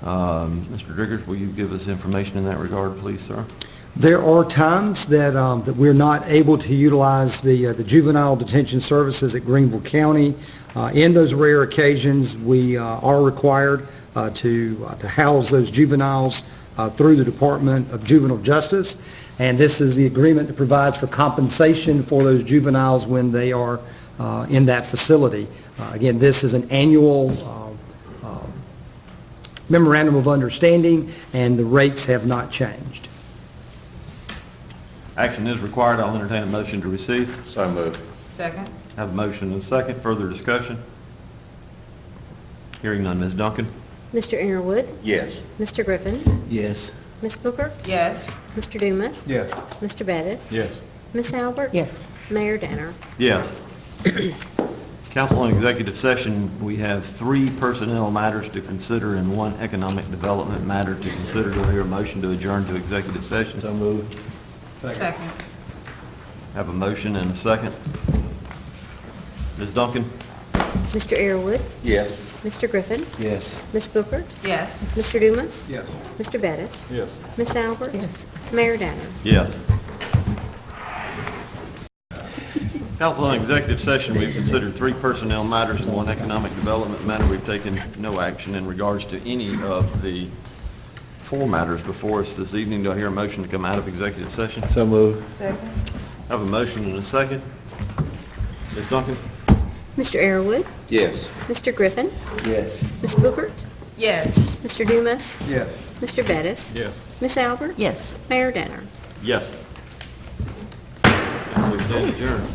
Mr. Driggers, will you give us information in that regard, please, sir? There are times that we're not able to utilize the juvenile detention services at Greenville County. In those rare occasions, we are required to house those juveniles through the Department of Juvenile Justice, and this is the agreement that provides for compensation for those juveniles when they are in that facility. Again, this is an annual memorandum of understanding, and the rates have not changed. Action is required. I'll entertain a motion to receive. So moved. Second. Have a motion and a second. Further discussion? Hearing none. Ms. Duncan? Mr. Airwood, Yes. Mr. Griffin, Yes. Ms. Booker. Yes. Mr. Dumas. Yes. Mr. Bettis. Yes. Ms. Albert. Yes. Mayor Danner. Yes. Council on executive session, we have 3 personnel matters to consider and 1 economic development matter to consider. Do I hear a motion to adjourn to executive session? So moved. Second. Have a motion and a second. Ms. Duncan? Mr. Airwood, Yes. Mr. Griffin, Yes. Ms. Booker. Yes. Mr. Dumas. Yes. Mr. Bettis. Yes. Ms. Albert. Yes. Mayor Danner. Yes. Council on executive session, we've considered 3 personnel matters and 1 economic development matter. We've taken no action in regards to any of the 4 matters before us this evening. Do I hear a motion to come out of executive session? So moved. Second. Have a motion and a second. Ms. Duncan? Mr. Airwood, Yes. Mr. Griffin, Yes. Ms. Booker. Yes. Mr. Dumas. Yes. Mr. Bettis. Yes. Ms. Albert. Yes. Mayor Danner. Yes. And we stand adjourned.